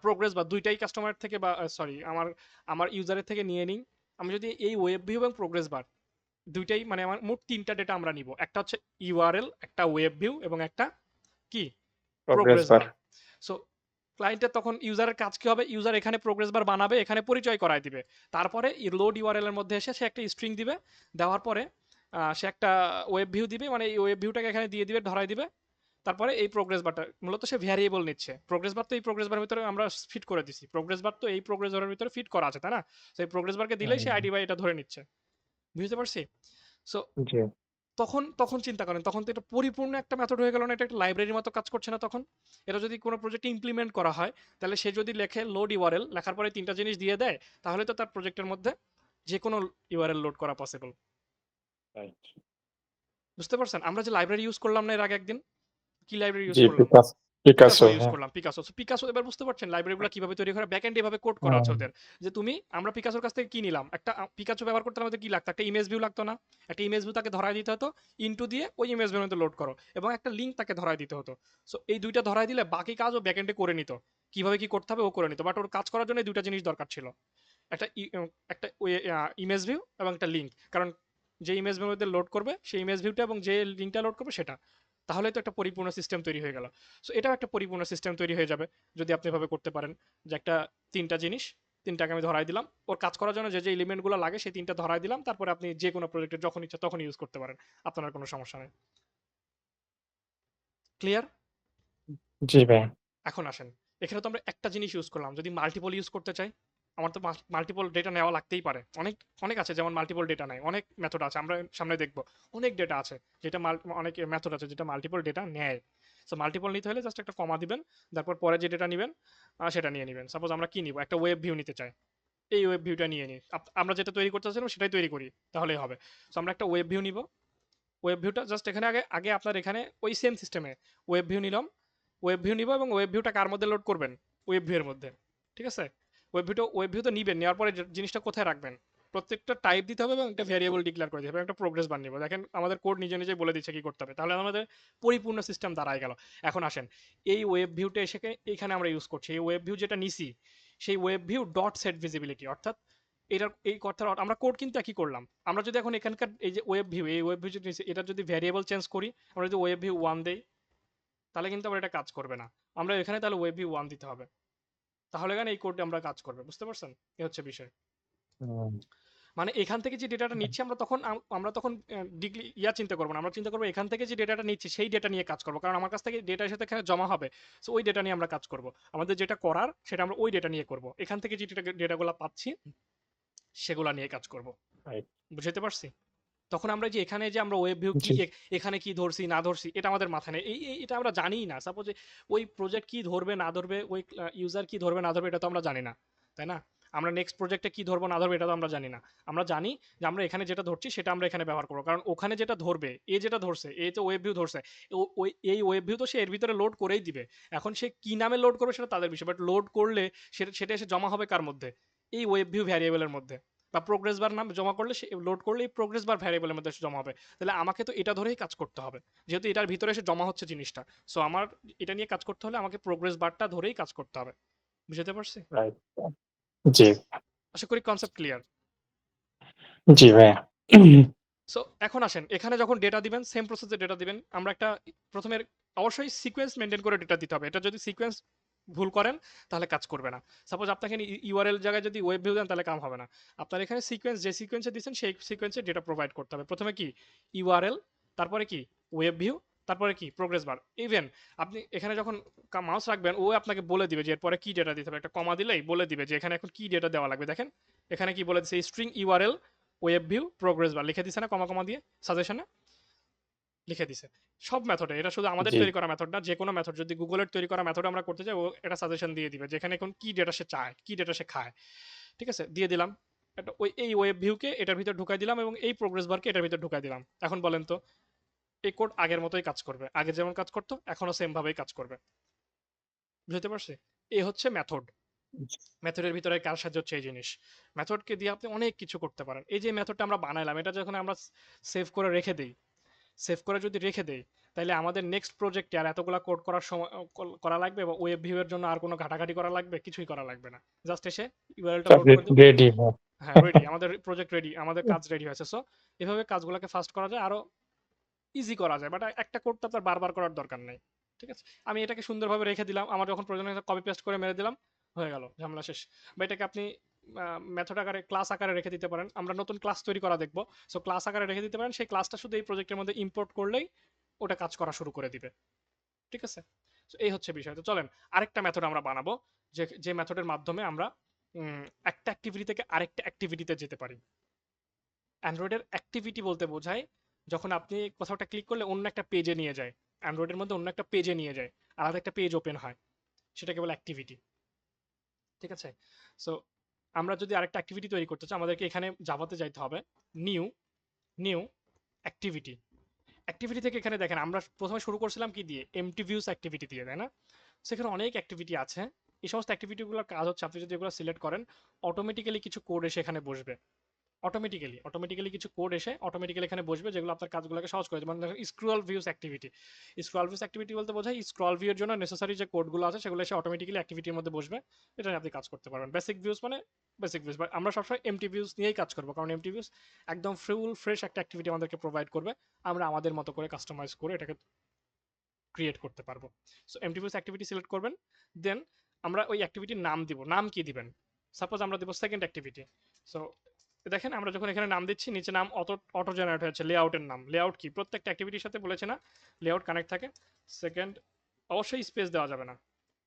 প্রোগ্রেস বার দুইটাই কাস্টমার থেকে বা সরি আমার আমার ইউজারের থেকে নিয়ে নিই, আমি যদি এই ওয়েব ভিউ এবং প্রোগ্রেস বার দুইটাই মানে আমার মোট তিনটা ডেটা আমরা নিব, একটা হচ্ছে ইউআরএল, একটা ওয়েব ভিউ এবং একটা কি প্রোগ্রেস প্রোগ্রেস বার। বার। সো ক্লায়েন্টের তখন ইউজারের কাজ কি হবে, ইউজার এখানে প্রোগ্রেস বার বানাবে, এখানে পরিচয় করায় দিবে, তারপরে লোড ইউআরএল এর মধ্যে এসে সে একটা স্ট্রিং দিবে, দেওয়ার পরে সে একটা ওয়েব ভিউ দিবে, মানে এই ওয়েব ভিউটাকে এখানে দিয়ে দিবে, ধরাই দিবে। তারপরে এই প্রোগ্রেস বারটা মূলত সে ভ্যারিয়েবল নিচ্ছে, প্রোগ্রেস বার তো এই প্রোগ্রেস বারের ভিতরে আমরা ফিট করে দিছি, প্রোগ্রেস বার তো এই প্রোগ্রেস বারের ভিতরে ফিট করা আছে, তাই না? তো এই প্রোগ্রেস বারকে দিলেই সে আইডি বাই এটা ধরে নিচ্ছে। বুঝতে পারছি? সো জি। তখন তখন চিন্তা করেন, তখন তো এটা পরিপূর্ণ একটা মেথড হয়ে গেল না? এটা একটা লাইব্রেরির মতো কাজ করছে না তখন? এটা যদি কোনো প্রজেক্টে ইমপ্লিমেন্ট করা হয়, তাহলে সে যদি লেখে লোড ইউআরএল, লেখার পরে তিনটা জিনিস দিয়ে দেয়, তাহলে তো তার প্রজেক্টের মধ্যে যে কোনো ইউআরএল লোড করা পসিবল। রাইট। বুঝতে পারছেন? আমরা যে লাইব্রেরি ইউজ করলাম না এর আগে একদিন, কি লাইব্রেরি ইউজ জি, করলাম? Picasso Picasso. ইউজ হ্যাঁ। করলাম, পিকাসো। পিকাসো এবার বুঝতে পারছেন লাইব্রেরিগুলো কিভাবে তৈরি করে, ব্যাকএন্ড এভাবে কোড করা আছে হুম। ওদের। যে তুমি আমরা পিকাসোর কাছ থেকে কি নিলাম, একটা পিকাসো ব্যবহার করতে আমাদের কি লাগতো, একটা ইমেজ ভিউ লাগতো না? একটা ইমেজ ভিউ তাকে ধরায় দিতে হতো, ইনটু দিয়ে ওই ইমেজ ভিউর মধ্যে লোড করো, এবং একটা লিঙ্ক তাকে ধরায় দিতে হতো। সো এই দুইটা ধরায় দিলে বাকি কাজ ও ব্যাকএন্ডে করে নিত, কিভাবে কি করতে হবে ও করে নিত। বাট ওর কাজ করার জন্য এই দুইটা জিনিস দরকার ছিল, একটা একটা ইমেজ ভিউ এবং একটা লিঙ্ক। কারণ যে ইমেজ ভিউর মধ্যে লোড করবে সেই ইমেজ ভিউটা এবং যে লিঙ্কটা লোড করবে সেটা, তাহলে তো একটা পরিপূর্ণ সিস্টেম তৈরি হয়ে গেল। সো এটাও একটা পরিপূর্ণ সিস্টেম তৈরি হয়ে যাবে যদি আপনি এভাবে করতে পারেন, যে একটা তিনটা জিনিস, তিনটাকে আমি ধরাই দিলাম, ওর কাজ করার জন্য যে যে এলিমেন্টগুলো লাগে সেই তিনটা ধরাই দিলাম, তারপরে আপনি যে কোনো প্রজেক্টে যখন ইচ্ছা তখন ইউজ করতে পারেন, আপনার কোনো সমস্যা নেই। ক্লিয়ার? জি ভাই। এখন আসেন, এখানে তো আমরা একটা জিনিস ইউজ করলাম, যদি মাল্টিপল ইউজ করতে চাই, আমার তো মাল্টিপল ডেটা নেওয়া লাগতেই পারে। অনেক অনেক আছে, যেমন মাল্টিপল ডেটা নেয়, অনেক মেথড আছে, আমরা সামনে দেখবো। অনেক ডেটা আছে যেটা অনেক মেথড আছে যেটা মাল্টিপল ডেটা নেয়। সো মাল্টিপল নিতে হলে জাস্ট একটা কমা দিবেন, তারপর পরে যে ডেটা নেবেন সেটা নিয়ে নেবেন। সাপোজ আমরা কি নিব, একটা ওয়েব ভিউ নিতে চাই, এই ওয়েব ভিউটা নিয়ে নিই, আমরা যেটা তৈরি করতে চাচ্ছিলাম সেটাই তৈরি করি, তাহলেই হবে। সো আমরা একটা ওয়েব ভিউ নিব, ওয়েব ভিউটা জাস্ট এখানে আগে আগে আপনার এখানে ওই সেম সিস্টেমে ওয়েব ভিউ নিলাম, ওয়েব ভিউ নিব, এবং ওয়েব ভিউটা কার মধ্যে লোড করবেন, ওয়েব ভিউ এর মধ্যে। ঠিক আছে? ওয়েব ভিউ তো নিবেন, নেওয়ার পরে জিনিসটা কোথায় রাখবেন, প্রত্যেকটা টাইপ দিতে হবে এবং একটা ভ্যারিয়েবল ডিক্লেয়ার করে দিতে হবে, একটা প্রোগ্রেস বার নিব। দেখেন আমাদের কোড নিজে নিজেই বলে দিচ্ছে কি করতে হবে, তাহলে আমাদের পরিপূর্ণ সিস্টেম দাঁড়ায় গেল। এখন আসেন, এই ওয়েব ভিউটা এসে এখানে আমরা ইউজ করছি, এই ওয়েব ভিউ যেটা নিছি, সেই web view dot set visibility, অর্থাৎ এটার এই কথার আমরা কোড কিন্তু একই করলাম। আমরা যদি এখন এখানকার এই যে ওয়েব ভিউ, এই ওয়েব ভিউ যদি এটার যদি ভ্যারিয়েবল চেঞ্জ করি, আমরা যদি ওয়েব ভিউ 1 দেই, তাহলে কিন্তু আবার এটা কাজ করবে না। আমরা এখানে তাহলে ওয়েব ভিউ 1 দিতে হবে, তাহলে কেন এই কোডে আমরা কাজ করবে। বুঝতে পারছেন? এই হচ্ছে বিষয়। হুম। মানে এখান থেকে যে ডেটাটা নিচ্ছি আমরা তখন ডিগ্রি চিন্তা করবো না, আমরা চিন্তা করবো এখান থেকে যে ডেটাটা নিচ্ছি সেই ডেটা নিয়ে কাজ করবো, কারণ আমার কাছ থেকে ডেটা এসে এখানে জমা হবে। সো ওই ডেটা নিয়ে আমরা কাজ করব, আমাদের যেটা করার সেটা আমরা ওই ডেটা নিয়ে করব, এখান থেকে যে ডেটাগুলো পাচ্ছি সেগুলা নিয়ে কাজ করব। রাইট। বুঝতে পারছি? তখন আমরা যে এখানে যে আমরা ওয়েব ভিউ কি জি। এখানে কি ধরছি না ধরছি এটা আমাদের মাথায় নেই, এটা আমরা জানিই না। সাপোজ ওই প্রজেক্ট কি ধরবে না ধরবে, ওই ইউজার কি ধরবে না ধরবে, এটা তো আমরা জানি না, তাই না? আমরা নেক্সট প্রজেক্টে কি ধরবো না ধরবে এটা তো আমরা জানি না। আমরা জানি যে আমরা এখানে যেটা ধরছি সেটা আমরা এখানে ব্যবহার করবো, কারণ ওখানে যেটা ধরবে, যেটা ধরছে, তো ওয়েব ভিউ ধরছে, ওই এই ওয়েব ভিউ তো সে এর ভিতরে লোড করেই দিবে। এখন সে কি নামে লোড করবে সেটা তাদের বিষয়, বাট লোড করলে সেটা এসে জমা হবে কার মধ্যে, এই ওয়েব ভিউ ভ্যারিয়েবলের মধ্যে, বা প্রোগ্রেস বার নাম জমা করলে লোড করলে এই প্রোগ্রেস বার ভ্যারিয়েবলের মধ্যে জমা হবে। তাহলে আমাকে তো এটা ধরেই কাজ করতে হবে, যেহেতু এটার ভিতরে এসে জমা হচ্ছে জিনিসটা। সো আমার এটা নিয়ে কাজ করতে হলে আমাকে প্রোগ্রেস বারটা ধরেই কাজ করতে হবে। বুঝতে পারছি? রাইট। জি। আশা করি কনসেপ্ট ক্লিয়ার। জি ভাইয়া। সো এখন আসেন, এখানে যখন ডেটা দিবেন সেম প্রসেসে ডেটা দিবেন। আমরা একটা প্রথমে অবশ্যই সিকোয়েন্স মেনটেন করে ডেটা দিতে হবে। এটা যদি সিকোয়েন্স ভুল করেন তাহলে কাজ করবে না। সাপোজ আপনাকে ইউআরএল জায়গায় যদি ওয়েব ভিউ দেন তাহলে কাম হবে না। আপনার এখানে সিকোয়েন্স যে সিকোয়েন্সে দিচ্ছেন সেই সিকোয়েন্সে ডেটা প্রোভাইড করতে হবে। প্রথমে কি ইউআরএল, তারপরে কি ওয়েব ভিউ, তারপরে কি প্রোগ্রেস বার। ইভেন আপনি এখানে যখন মাউস রাখবেন ও আপনাকে বলে দিবে যে এরপরে কি ডেটা দিতে হবে। একটা কমা দিলেই বলে দিবে যে এখানে এখন কি ডেটা দেওয়া লাগবে। দেখেন এখানে কি বলে দিচ্ছে, string URL web view progress বার লিখে দিছে না, কমা কমা দিয়ে সাজেশনে লিখে দিছে সব মেথডে। এটা শুধু আমাদের জি। তৈরি করা মেথড না, যে কোনো মেথড যদি গুগলের তৈরি করা মেথড আমরা করতে চাই ও এটা সাজেশন দিয়ে দিবে যেখানে এখন কি ডেটা সে চায়, কি ডেটা সে খায়। ঠিক আছে, দিয়ে দিলাম এটা ওই এই ওয়েব ভিউকে এটার ভিতর ঢুকাই দিলাম এবং এই প্রোগ্রেস বারকে এটার ভিতর ঢুকাই দিলাম। এখন বলেন তো এই কোড আগের মতোই কাজ করবে, আগে যেমন কাজ করতো এখনো সেম ভাবেই কাজ করবে। বুঝতে পারছি? এই হচ্ছে মেথড। মেথডের ভিতরে কারসাজি হচ্ছে এই জিনিস। মেথডকে দিয়ে আপনি অনেক কিছু করতে পারেন। এই যে মেথডটা আমরা বানাইলাম এটা যখন আমরা সেভ করে রেখে দিই, সেভ করে যদি রেখে দেই তাহলে আমাদের নেক্সট প্রজেক্টে আর এতগুলা কোড করার সময় করা লাগবে বা ওয়েব ভিউ এর জন্য আর কোনো ঘাটাঘাটি করা লাগবে, কিছুই করা লাগবে না। জাস্ট এসে ইউআরএলটা সব লোড করে দিব। রেডি। হ্যাঁ রেডি, আমাদের প্রজেক্ট রেডি, আমাদের কাজ রেডি হয়েছে। সো এভাবে কাজগুলোকে ফাস্ট করা যায়, আরো ইজি করা যায়, বাট একটা কোড তো আপনার বারবার করার দরকার নেই। ঠিক আছে, আমি এটাকে সুন্দরভাবে রেখে দিলাম, আমার যখন প্রয়োজন হয় কপি পেস্ট করে মেরে দিলাম, হয়ে গেল, ঝামেলা শেষ। বা এটাকে আপনি মেথড আকারে ক্লাস আকারে রেখে দিতে পারেন। আমরা নতুন ক্লাস তৈরি করা দেখবো, সো ক্লাস আকারে রেখে দিতে পারেন, সেই ক্লাসটা শুধু এই প্রজেক্টের মধ্যে ইম্পোর্ট করলেই ওটা কাজ করা শুরু করে দিবে। ঠিক আছে, তো এই হচ্ছে বিষয়। তো চলেন আরেকটা মেথড আমরা বানাবো, যে যে মেথডের মাধ্যমে আমরা একটা অ্যাক্টিভিটি থেকে আরেকটা অ্যাক্টিভিটিতে যেতে পারি। অ্যান্ড্রয়েডের অ্যাক্টিভিটি বলতে বোঝায় যখন আপনি কোথাও একটা ক্লিক করলে অন্য একটা পেজে নিয়ে যায়, অ্যান্ড্রয়েডের মধ্যে অন্য একটা পেজে নিয়ে যায়, আলাদা একটা পেজ ওপেন হয়, সেটাকে বলে অ্যাক্টিভিটি। ঠিক আছে, সো আমরা যদি আরেকটা অ্যাক্টিভিটি তৈরি করতে চাই আমাদেরকে এখানে জাভাতে যাইতে হবে, নিউ নিউ অ্যাক্টিভিটি। অ্যাক্টিভিটি থেকে এখানে দেখেন আমরা প্রথমে শুরু করছিলাম কি দিয়ে, এমটি ভিউস অ্যাক্টিভিটি দিয়ে, তাই না? সেখানে অনেক অ্যাক্টিভিটি আছে। এই সমস্ত অ্যাক্টিভিটিগুলোর কাজ হচ্ছে আপনি যদি এগুলো সিলেক্ট করেন অটোমেটিক্যালি কিছু কোড এসে এখানে বসবে। অটোমেটিক্যালি কিছু কোড এসে অটোমেটিক্যালি এখানে বসবে যেগুলো আপনার কাজগুলোকে সহজ করে দেবে। মানে scroll views activity, scroll views activity বলতে বোঝায় স্ক্রল ভিউর জন্য নেসেসারি যে কোডগুলো আছে সেগুলো এসে অটোমেটিক্যালি অ্যাক্টিভিটির মধ্যে বসবে, এটা নিয়ে আপনি কাজ করতে পারবেন। বেসিক ভিউস মানে বেসিক ভিউস, বাট আমরা সবসময় এমটি ভিউস নিয়েই কাজ করবো, কারণ এমটি ভিউস একদম ফুল ফ্রেশ একটা অ্যাক্টিভিটি আমাদেরকে প্রোভাইড করবে, আমরা আমাদের মতো করে কাস্টমাইজ করে এটাকে ক্রিয়েট করতে পারবো। So empty views activity select করবেন, দেন আমরা ওই অ্যাক্টিভিটির নাম দিব। নাম কি দিবেন? সাপোজ আমরা দেবো সেকেন্ড অ্যাক্টিভিটি। সো দেখেন আমরা যখন এখানে নাম দিচ্ছি নিচে নাম অটো জেনারেট হয়েছে, লেআউটের নাম। লেআউট কি প্রত্যেকটা অ্যাক্টিভিটির সাথে বলেছে না লেআউট কানেক্ট থাকে। সেকেন্ড অবশ্যই স্পেস দেওয়া যাবে না,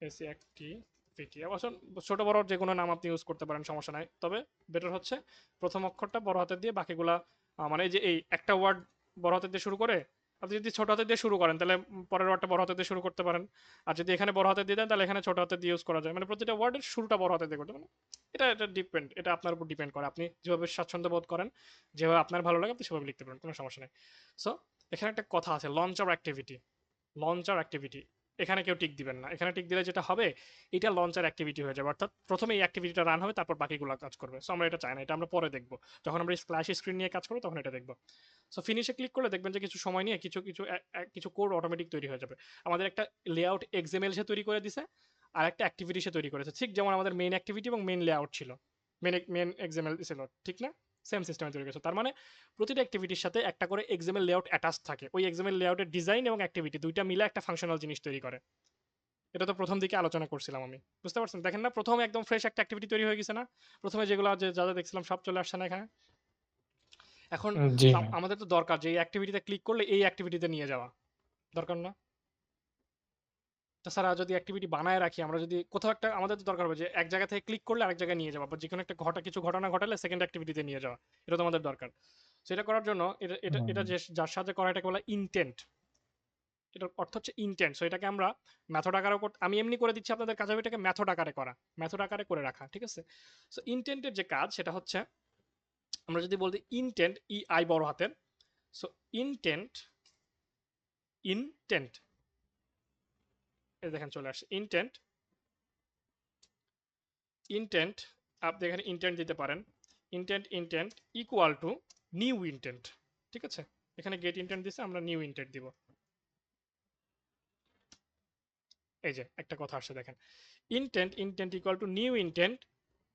এসি অ্যাক্টিভিটি। অবশ্য ছোট বড় যে কোনো নাম আপনি ইউজ করতে পারেন, সমস্যা নাই, তবে বেটার হচ্ছে প্রথম অক্ষরটা বড় হাতের দিয়ে, বাকিগুলা মানে এই যে এই একটা ওয়ার্ড বড় হাতের দিয়ে শুরু করে আপনি যদি ছোট হাতের দিয়ে শুরু করেন তাহলে পরের ওয়ার্ডটা বড় হাতের দিয়ে শুরু করতে পারেন। আর যদি এখানে বড় হাতের দিয়ে দেন তাহলে এখানে ছোট হাতের দিয়ে ইউজ করা যায়, মানে প্রতিটা ওয়ার্ডের শুরুটা বড় হাতের দিয়ে করতে পারেন। এটা এটা ডিপেন্ড, এটা আপনার উপর ডিপেন্ড করে, আপনি যেভাবে স্বাচ্ছন্দ্য বোধ করেন, যেভাবে আপনার ভালো লাগে আপনি সেভাবে লিখতে পারেন, কোনো সমস্যা নেই। সো এখানে একটা কথা আছে, লঞ্চার অ্যাক্টিভিটি। লঞ্চার অ্যাক্টিভিটি এখানে কেউ টিক দিবেন না, এখানে টিক দিলে যেটা হবে এটা লঞ্চার অ্যাক্টিভিটি হয়ে যাবে, অর্থাৎ প্রথমে এই অ্যাক্টিভিটিটা রান হবে তারপর বাকিগুলো কাজ করবে। সো আমরা এটা চাই না, এটা আমরা পরে দেখবো, যখন আমরা স্প্ল্যাশ স্ক্রিন নিয়ে কাজ করবো তখন এটা দেখবো। সো ফিনিশে ক্লিক করলে দেখবেন যে কিছু সময় নিয়ে কিছু কিছু কিছু কোড অটোমেটিক তৈরি হয়ে যাবে। আমাদের একটা লেআউট এক্সএমএল সে তৈরি করে দিছে, আর একটা অ্যাক্টিভিটি সে তৈরি করেছে, ঠিক যেমন আমাদের মেইন অ্যাক্টিভিটি এবং মেইন লেআউট ছিল, মেইন এক্সএমএল ছিল, ঠিক না? সেম সিস্টেমে তৈরি করেছে। তার মানে প্রতিটা অ্যাক্টিভিটির সাথে একটা করে এক্সএমএল লেআউট অ্যাটাচ থাকে, ওই এক্সএমএল লেআউটের ডিজাইন এবং অ্যাক্টিভিটি দুইটা মিলে একটা ফাংশনাল জিনিস তৈরি করে। এটা তো প্রথম দিকে আলোচনা করছিলাম আমি, বুঝতে পারছেন? দেখেন না প্রথমে একদম ফ্রেশ একটা অ্যাক্টিভিটি তৈরি হয়ে গেছে না, প্রথমে যেগুলো যে যা যা দেখছিলাম সব চলে আসছে না এখানে। এখন জি তো ভাই। আমাদের তো দরকার যে এই অ্যাক্টিভিটিতে ক্লিক করলে এই অ্যাক্টিভিটিতে নিয়ে যাওয়া, দরকার না? তাছাড়া যদি অ্যাক্টিভিটি বানায় রাখি, আমরা যদি কোথাও একটা, আমাদের তো দরকার হবে যে এক জায়গা থেকে ক্লিক করলে আরেক জায়গায় নিয়ে যাওয়া, বা যে কোনো একটা কিছু ঘটনা ঘটালে সেকেন্ড অ্যাক্টিভিটিতে নিয়ে যাওয়া, এটা তো আমাদের দরকার। সেটা করার জন্য এটা এটা এটা যে যার সাথে করা এটাকে বলা ইনটেন্ট। এটার অর্থ হচ্ছে ইনটেন্ট। সো এটাকে আমরা মেথড আকারেও আমি এমনি করে দিচ্ছি, আপনাদের কাজ হবে এটাকে মেথড আকারে করা, মেথড আকারে করে রাখা। ঠিক আছে, সো ইনটেন্টের যে কাজ সেটা হচ্ছে আমরা যদি বলতে ইনটেন্ট, ই আই বড় হাতের, সো ইনটেন্ট ইনটেন্ট এই দেখেন চলে আসছে ইনটেন্ট। ইনটেন্ট আপনি এখানে ইনটেন্ট দিতে পারেন, intent equal to new intent. ঠিক আছে, এখানে গেট ইনটেন্ট দিছে, আমরা নিউ ইনটেন্ট দিব। এই যে একটা কথা আসছে দেখেন, intent equal to new intent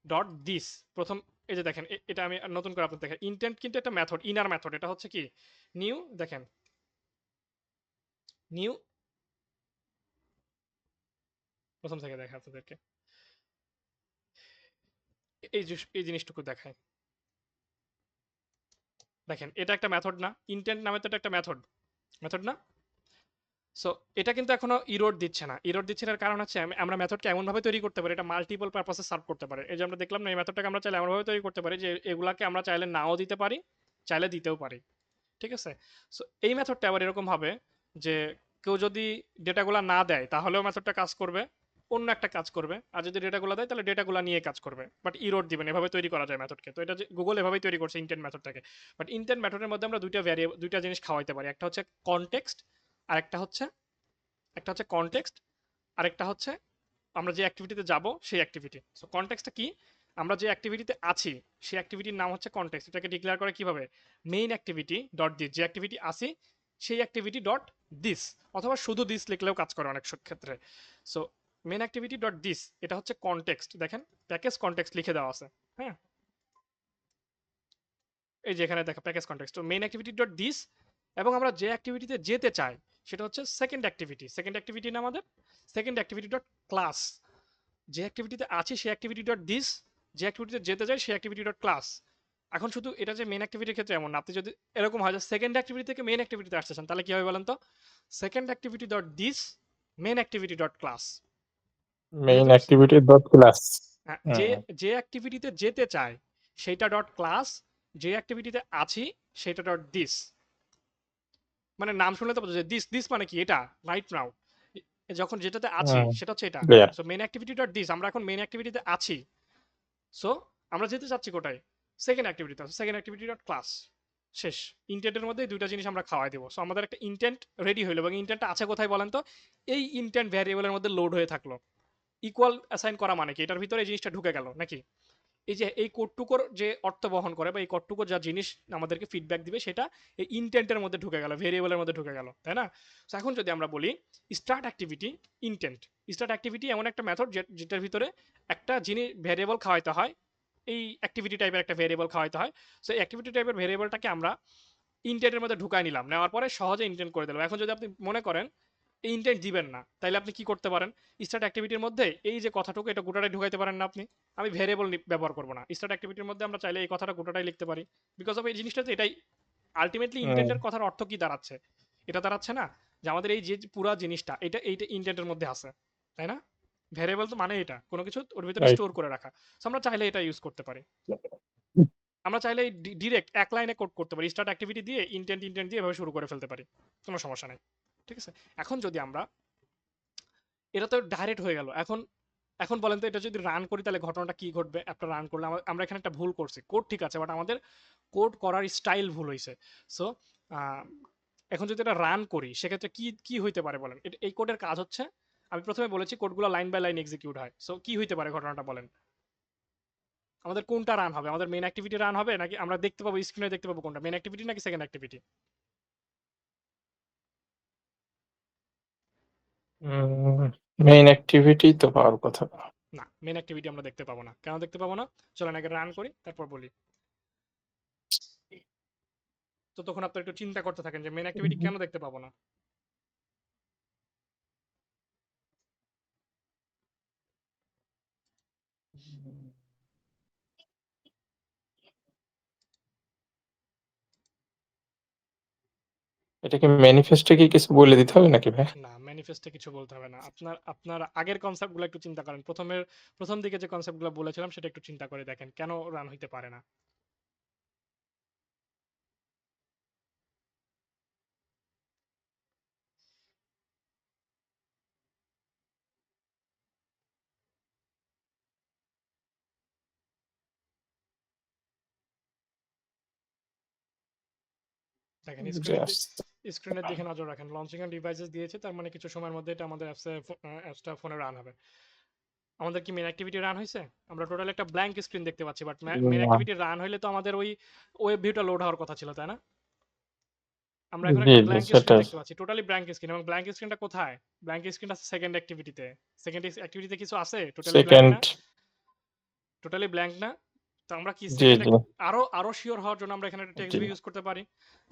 dot this. প্রথম এই যে দেখেন এটা আমি নতুন করে আপনাদের দেখেন, ইনটেন্ট কিন্তু একটা মেথড, ইনার মেথড। এটা হচ্ছে কি নিউ, দেখেন নিউ প্রথম থেকে দেখায় আপনাদেরকে, এই জিনিসটুকু দেখায়। দেখেন এটা একটা মেথড না, ইন্টেন্ট নামে তো এটা একটা মেথড, মেথড না? সো এটা কিন্তু এখনো ইরোড দিচ্ছে না। ইরোড দিচ্ছে না, কারণ হচ্ছে আমরা মেথডকে এমন ভাবে তৈরি করতে পারি এটা মাল্টিপল পারপাসে সার্ভ করতে পারে। এই যে আমরা দেখলাম না, এই মেথডটাকে আমরা চাইলে এমন ভাবে তৈরি করতে পারি যে এগুলাকে আমরা চাইলে নাও দিতে পারি, চাইলে দিতেও পারি। ঠিক আছে? সো এই মেথডটা আবার এরকম হবে যে কেউ যদি ডেটাগুলো না দেয় তাহলেও মেথডটা কাজ করবে, অন্য একটা কাজ করবে, আর যদি ডেটাগুলো দেয় তাহলে ডেটাগুলো নিয়ে কাজ করবে, বাট ইরোড দিবেন। এভাবে তৈরি করা যায় মেথডকে। তো এটা গুগল এভাবেই তৈরি করছে ইন্টেন্ট মেথডটাকে। বাট ইন্টেন্ট মেথডের মধ্যে আমরা দুইটা জিনিস খাওয়াইতে পারি। একটা হচ্ছে কনটেক্সট, আর একটা হচ্ছে কনটেক্সট, আরেকটা হচ্ছে আমরা যে অ্যাক্টিভিটিতে যাব সেই অ্যাক্টিভিটি। সো কনটেক্সটটা কি? আমরা যে অ্যাক্টিভিটিতে আছি সেই অ্যাক্টিভিটির নাম হচ্ছে কনটেক্সট। এটাকে ডিক্লেয়ার করে কিভাবে? মেইন অ্যাক্টিভিটি ডট দিস, যে অ্যাক্টিভিটি আছি সেই অ্যাক্টিভিটি ডট দিস, অথবা শুধু দিস লিখলেও কাজ করে অনেক ক্ষেত্রে। So main activity dot this, এটা হচ্ছে কনটেক্সট। দেখেন প্যাকেজ কনটেক্সট লিখে দেওয়া আছে। হ্যাঁ, এই যে এখানে দেখা প্যাকেজ কনটেক্সট। তো মেইন অ্যাক্টিভিটি ডট দিস, এবং আমরা যে অ্যাক্টিভিটিতে যেতে চাই সেটা হচ্ছে সেকেন্ড অ্যাক্টিভিটি। সেকেন্ড অ্যাক্টিভিটি না আমাদের সেকেন্ড অ্যাক্টিভিটি ডট ক্লাস, যে অ্যাক্টিভিটিতে আছি সেই অ্যাক্টিভিটি ডট দিস, যে অ্যাক্টিভিটিতে যেতে চাই সেই অ্যাক্টিভিটি ডট ক্লাস। এখন শুধু এটা যে মেইন অ্যাক্টিভিটির ক্ষেত্রে এমন না, আপনি যদি এরকম হয় যে সেকেন্ড অ্যাক্টিভিটি থেকে মেইন অ্যাক্টিভিটিতে আসতেছেন তাহলে কি হবে বলেন তো? Second activity dot this main activity dot class. Main বুঝতে পারছি? Activity dot class. হ্যাঁ, যে যে অ্যাক্টিভিটিতে যেতে চায় সেইটা ডট ক্লাস, যে অ্যাক্টিভিটিতে আছি সেটা ডট দিস। মানে নাম শুনলে তো বোঝা যায় দিস, দিস মানে কি? এটা রাইট নাও, যখন যেটাতে আছি সেটা হচ্ছে এটা। Clear. So main activity dot this, আমরা এখন মেইন অ্যাক্টিভিটিতে আছি। সো আমরা যেতে চাচ্ছি কোটায়? সেকেন্ড অ্যাক্টিভিটিতে। সেকেন্ড অ্যাক্টিভিটি ডট ক্লাস, শেষ। ইন্টেন্টের মধ্যে দুইটা জিনিস আমরা খাওয়াই দেবো। সো আমাদের একটা ইন্টেন্ট রেডি হইলো, এবং ইন্টেন্টটা আছে কোথায় বলেন তো? এই ইন্টেন্ট ভ্যারিয়েবলের মধ্যে লোড হয়ে থাকলো। ইকুয়াল অ্যাসাইন করা মানে কি? এটার ভিতরে এই জিনিসটা ঢুকে গেল নাকি? এই যে এই কোডটুকুর যে অর্থ বহন করে, বা এই কোডটুকুর যা জিনিস আমাদেরকে ফিডব্যাক দিবে সেটা এই ইন্টেন্টের মধ্যে ঢুকে গেল, ভেরিয়েবলের মধ্যে ঢুকে গেল, তাই না? তো এখন যদি আমরা বলি start activity intent, start activity এমন একটা মেথড যেটার ভিতরে একটা জিনিস ভেরিয়েবল খাওয়াইতে হয়, এই অ্যাক্টিভিটি টাইপের একটা ভেরিয়েবল খাওয়াইতে হয়। সো অ্যাক্টিভিটি টাইপের ভেরিয়েবলটাকে আমরা ইন্টেন্টের মধ্যে ঢুকাই নিলাম, নেওয়ার পরে সহজে ইন্টেন্ট করে দিলাম। এখন যদি আপনি মনে করেন এই ইন্টেন্ট দিবেন না, তাইলে আপনি কি করতে পারেন? স্টার্ট অ্যাক্টিভিটির মধ্যে এই যে কথাটুকু এটা গোটাটাই ঢুকাইতে পারেন না আপনি? আমি ভেরিয়েবল ব্যবহার করব না, স্টার্ট অ্যাক্টিভিটির মধ্যে আমরা চাইলে এই কথাটা গোটাটাই লিখতে পারি। বিকজ অফ এই জিনিসটাতে এটাই আলটিমেটলি ইন্টেন্টের কথার অর্থ কি দাঁড়াচ্ছে? এটা দাঁড়াচ্ছে না যে আমাদের এই যে পুরো জিনিসটা এইটা ইন্টেন্টের মধ্যে আছে, তাই না? ভেরিয়েবল তো মানে এটা কোনো কিছু ওর ভিতরে রাইট। স্টোর করে রাখা। সো আমরা চাইলে এটা ইউজ করতে পারি। আমরা চাইলে ডিরেক্ট এক লাইনে কোড করতে পারি, স্টার্ট অ্যাক্টিভিটি দিয়ে ইন্টেন্ট ইন্টেন্ট দিয়ে এভাবে শুরু করে ফেলতে পারি, কোনো সমস্যা নেই। ঠিক আছে? এখন যদি আমরা, এটা তো ডাইরেক্ট হয়ে গেল। এখন এখন বলেন তো এটা যদি রান করি তাহলে ঘটনাটা কি ঘটবে? একটা রান করলে আমরা এখানে একটা ভুল করছি, কোড ঠিক আছে বাট আমাদের কোড করার স্টাইল ভুল হয়েছে। সো এখন যদি এটা রান করি সেক্ষেত্রে কি কি হইতে পারে বলেন? এই কোডের কাজ হচ্ছে, আমি প্রথমে বলেছি কোডগুলো লাইন বাই লাইন এক্সিকিউট হয়। সো কি হইতে পারে ঘটনাটা বলেন? আমাদের কোনটা রান হবে? আমাদের মেইন অ্যাক্টিভিটি রান হবে, নাকি আমরা দেখতে পাবো স্ক্রিনে দেখতে পাবো কোনটা মেইন অ্যাক্টিভিটি নাকি সেকেন্ড অ্যাক্টিভিটি? মেইন অ্যাক্টিভিটি তো পাওয়ার কথা। না, মেইন অ্যাক্টিভিটি আমরা দেখতে পাবো না। কেন দেখতে পাবো না? চলেন আগে রান করি তারপর বলি। তো তখন আপনারা একটু চিন্তা করতে থাকেন যে মেইন অ্যাক্টিভিটি কেন দেখতে পাবো না। এটা কি ম্যানিফেস্টে কি কিছু বলে দিতে হবে নাকি ভাই? না, ম্যানিফেস্টে কিছু বলতে হবে না। আপনার আগের কনসেপ্টগুলো একটু চিন্তা করেন। প্রথম দিকে যে কনসেপ্টগুলো বলেছিলাম সেটা একটু চিন্তা করে দেখেন কেন রান হইতে পারে না। দেখেন জাস্ট স্ক্রিনের দিকে নজর রাখেন। লঞ্চিং এন্ড ডিভাইসেস দিয়েছে, তার মানে কিছু সময়ের মধ্যে এটা আমাদের অ্যাপসটা ফোনে রান হবে। আমাদের কি মেন অ্যাক্টিভিটি রান হয়েছে? আমরা টোটাল একটা ব্ল্যাঙ্ক স্ক্রিন দেখতে পাচ্ছি, বাট মেন অ্যাক্টিভিটি রান হইলে তো আমাদের ওই ওয়েব ভিউটা লোড হওয়ার কথা ছিল, তাই না? আমরা এখন জি একটা জি ব্ল্যাঙ্ক স্ক্রিন সেটাই। দেখতে পাচ্ছি, টোটালি ব্ল্যাঙ্ক স্ক্রিন। এবং ব্ল্যাঙ্ক স্ক্রিনটা কোথায়? ব্ল্যাঙ্ক স্ক্রিনটা সেকেন্ড অ্যাক্টিভিটিতে। সেকেন্ড অ্যাক্টিভিটিতে কিছু আছে? Totally blank second. না? টোটালি ব্ল্যাঙ্ক না? তো আমরা কি জি সেকেন্ড জি আরো আরো শিওর হওয়ার জন্য আমরা এখানে একটা টেক্সট জি। ভিউ ইউজ করতে পারি।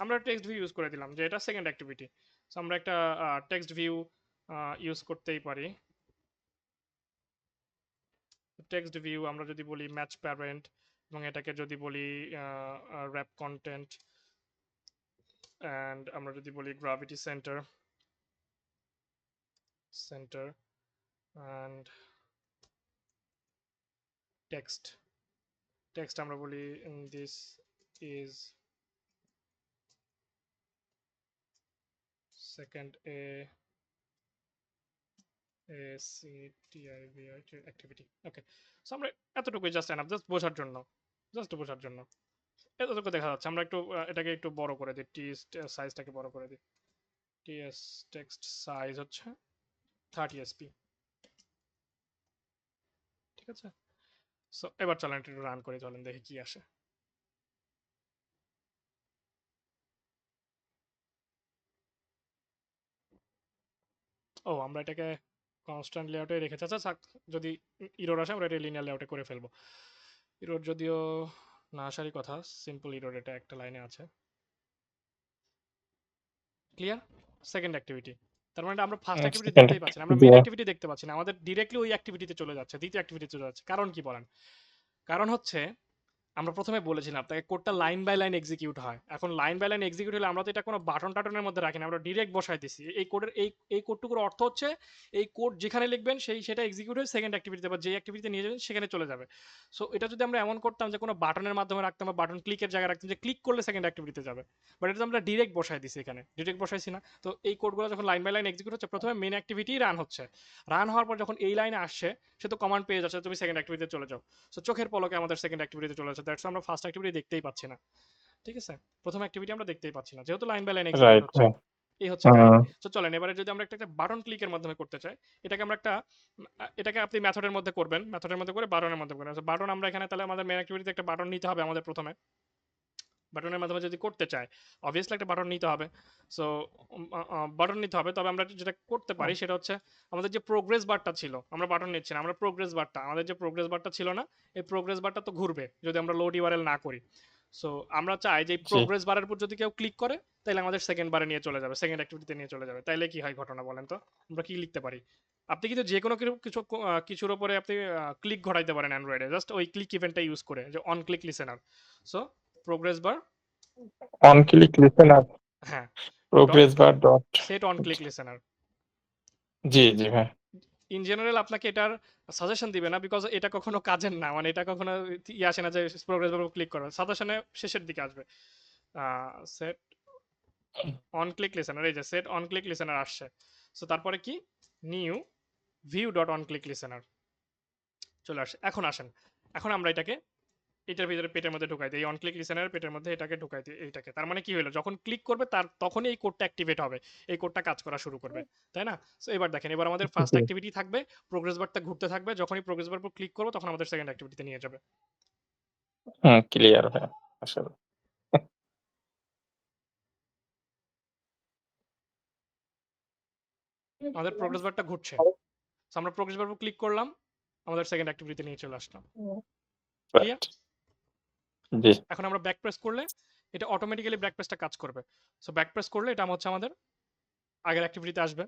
আমরা টেক্সট ভিউ ইউজ করে দিলাম যে এটা সেকেন্ড অ্যাক্টিভিটি। সো আমরা একটা টেক্সট ভিউ ইউজ করতেই পারি। টেক্সট ভিউ আমরা যদি বলি ম্যাচ প্যারেন্ট এবং এটাকে যদি বলি র্যাপ কন্টেন্ট অ্যান্ড আমরা যদি বলি গ্র্যাভিটি সেন্টার অ্যান্ড টেক্সট আমরা বলি this is second activity. Okay, so আমরা এতটুকুই জাস্ট এনাফ, জাস্ট বোঝার জন্য, এতটুকু দেখা যাচ্ছে। আমরা একটু এটাকে একটু বড় করে দিই, সাইজটাকে বড় করে দিই। টিএস টেক্সট সাইজ হচ্ছে 30 এসপি, ঠিক আছে। সো এবার চলেন একটু রান করে, চলেন দেখি কি আসে। ও আমরা এটাকে কনস্ট্যান্ট লেআউটে রেখেছি। আচ্ছা যদি ইরোর আসে আমরা এটা লিনিয়ার লেআউটে করে ফেলবো। ইরোর যদিও না আসারই কথা, সিম্পল ইরোর, এটা একটা লাইনে আছে। ক্লিয়ার? সেকেন্ড অ্যাক্টিভিটি, তার মানে আমরা ফার্স্ট অ্যাক্টিভিটি দেখতেই পাচ্ছি না, আমরা মেন অ্যাক্টিভিটি দেখতে পাচ্ছি না, আমাদের ডিরেক্টলি ওই অ্যাক্টিভিটিতে চলে যাচ্ছে, দ্বিতীয় অ্যাক্টিভিটি চলে যাচ্ছে। কারণ কি বলেন? কারণ হচ্ছে আমরা প্রথমে বলেছিলাম আপনাকে কোডটা লাইন বাই লাইন এক্সিকিউট হয়। এখন লাইন বাই লাইন এক্সিকিউট হলে আমরা তো এটা কোনো বাটন টাটনের মধ্যে রাখি না, আমরা ডিরেক্ট বসাই দিছি। এই কোডের এই কোডটুকুর অর্থ হচ্ছে এই কোড যেখানে লিখবেন সেটা এক্সিকিউট হয়ে সেকেন্ড অ্যাক্টিভিটিতে বা যে অ্যাক্টিভিটিতে নিয়ে যাবেন সেখানে চলে যাবে। সো এটা যদি আমরা এমন করতাম যে কোনো বাটনের মাধ্যমে রাখতাম বা বাটন ক্লিকের জায়গায় রাখতাম যে ক্লিক করলে সেকেন্ড অ্যাক্টিভিটিতে যাবে, বাট এটা তো আমরা ডিরেক্ট বসাই দিছি, এখানে ডিরেক্ট বসাইছি না। তো এই কোডগুলো যখন লাইন বাই লাইন এক্সিকিউট হচ্ছে, প্রথমে মেন অ্যাক্টিভিটি রান হচ্ছে, রান হওয়ার পর যখন এই লাইনে আসছে সে তো কমান্ড পেয়ে যাচ্ছে তুমি সেকেন্ড অ্যাক্টিভিটিতে চলে যাও। সো চোখের পলকে আমাদের সেকেন্ড অ্যাক্টিভিটিতে চলে যাচ্ছে। দ্যাটস আমরা ফার্স্ট অ্যাক্টিভিটি দেখতেই পাচ্ছি না, ঠিক আছে। প্রথম অ্যাক্টিভিটি আমরা দেখতেই পাচ্ছি না যেহেতু লাইন বাই লাইন এক্সিকিউট হচ্ছে। এই হচ্ছে কাহিনী। তো চলেন এবারে যদি আমরা একটা বাটন ক্লিকের মাধ্যমে করতে চাই, এটাকে আপনি মেথডের মধ্যে করবেন, মেথডের মধ্যে করে বাটনের মধ্যে করবেন। বাটন আমরা এখানে তাহলে আমাদের মেন অ্যাক্টিভিটিতে একটা বাটন নিতে হবে আমাদের প্রথমে। বাটনের মাধ্যমে যদি করতে চাই অবভিয়াসলি একটা বাটন নিতে হবে। সো বাটন নিতে হবে, তবে আমরা যেটা করতে পারি সেটা হচ্ছে আমাদের যে প্রোগ্রেস বারটা ছিল, আমরা বাটন নিচ্ছি না, আমরা প্রোগ্রেস বারটা, আমাদের যে প্রোগ্রেস বারটা ছিল না, এই প্রোগ্রেস বারটা তো ঘুরবে যদি আমরা লোড ইউআরএল না করি। সো আমরা চাই যে প্রোগ্রেস বারের উপর যদি কেউ ক্লিক করে তাহলে আমাদের সেকেন্ড বারে নিয়ে চলে যাবে, সেকেন্ড অ্যাক্টিভিটিতে নিয়ে চলে যাবে। তাইলে কি হয় ঘটনা বলেন তো? আমরা কি লিখতে পারি? আপনি কিন্তু যে কোনো কিছুর উপরে আপনি ক্লিক ঘটাইতে পারেন অ্যান্ড্রয়েডে, জাস্ট ওই ক্লিক ইভেন্টটা ইউজ করে, যে on click listener. So progress bar on click listener, হ্যাঁ, progress bar dot set on click listener. জি জি ভাই। ইন জেনারেল আপনাকে এটার সাজেশন দিবে না, বিকজ এটা কখনো কাজের না, মানে এটা কখনো আসে না যে প্রোগ্রেস বার ক্লিক করবে, সাজেশনে শেষের দিকে আসবে। সেট অন ক্লিক লিসেনার, এই যে সেট অন ক্লিক লিসেনার আসছে। সো তারপরে কি new view dot on click listener চলে আসে। এখন আসেন, এখন আমরা এটার ভিতরে পেটের মধ্যে ঢুকাই দিই, অন ক্লিক লিসেনার পেটের মধ্যে এটাকে ঢুকাই দিই এইটাকে। তার মানে কি হলো, যখন ক্লিক করবে তার তখনই এই কোডটা অ্যাক্টিভেট হবে, এই কোডটা কাজ করা শুরু করবে, তাই না? সো এবার দেখেন, এবার আমাদের ফার্স্ট অ্যাক্টিভিটি থাকবে, প্রোগ্রেস বারটা ঘুরতে থাকবে, যখনই প্রোগ্রেস বার উপর ক্লিক করবো তখন আমাদের সেকেন্ড অ্যাক্টিভিটিতে নিয়ে যাবে। ক্লিয়ার ভাই আসলে। আমাদের প্রোগ্রেস বারটা ঘুরছে, সো আমরা প্রোগ্রেস বার উপর ক্লিক করলাম, আমাদের সেকেন্ড অ্যাক্টিভিটিতে নিয়ে চলে আসলাম। ক্লিয়ার? জি এখন আমরা ব্যাক প্রেস করলে এটা অটোমেটিক্যালি ব্যাক প্রেসটা কাজ করবে। সো ব্যাক প্রেস করলে এটা হচ্ছে আমাদের আগের অ্যাক্টিভিটিতে আসবে।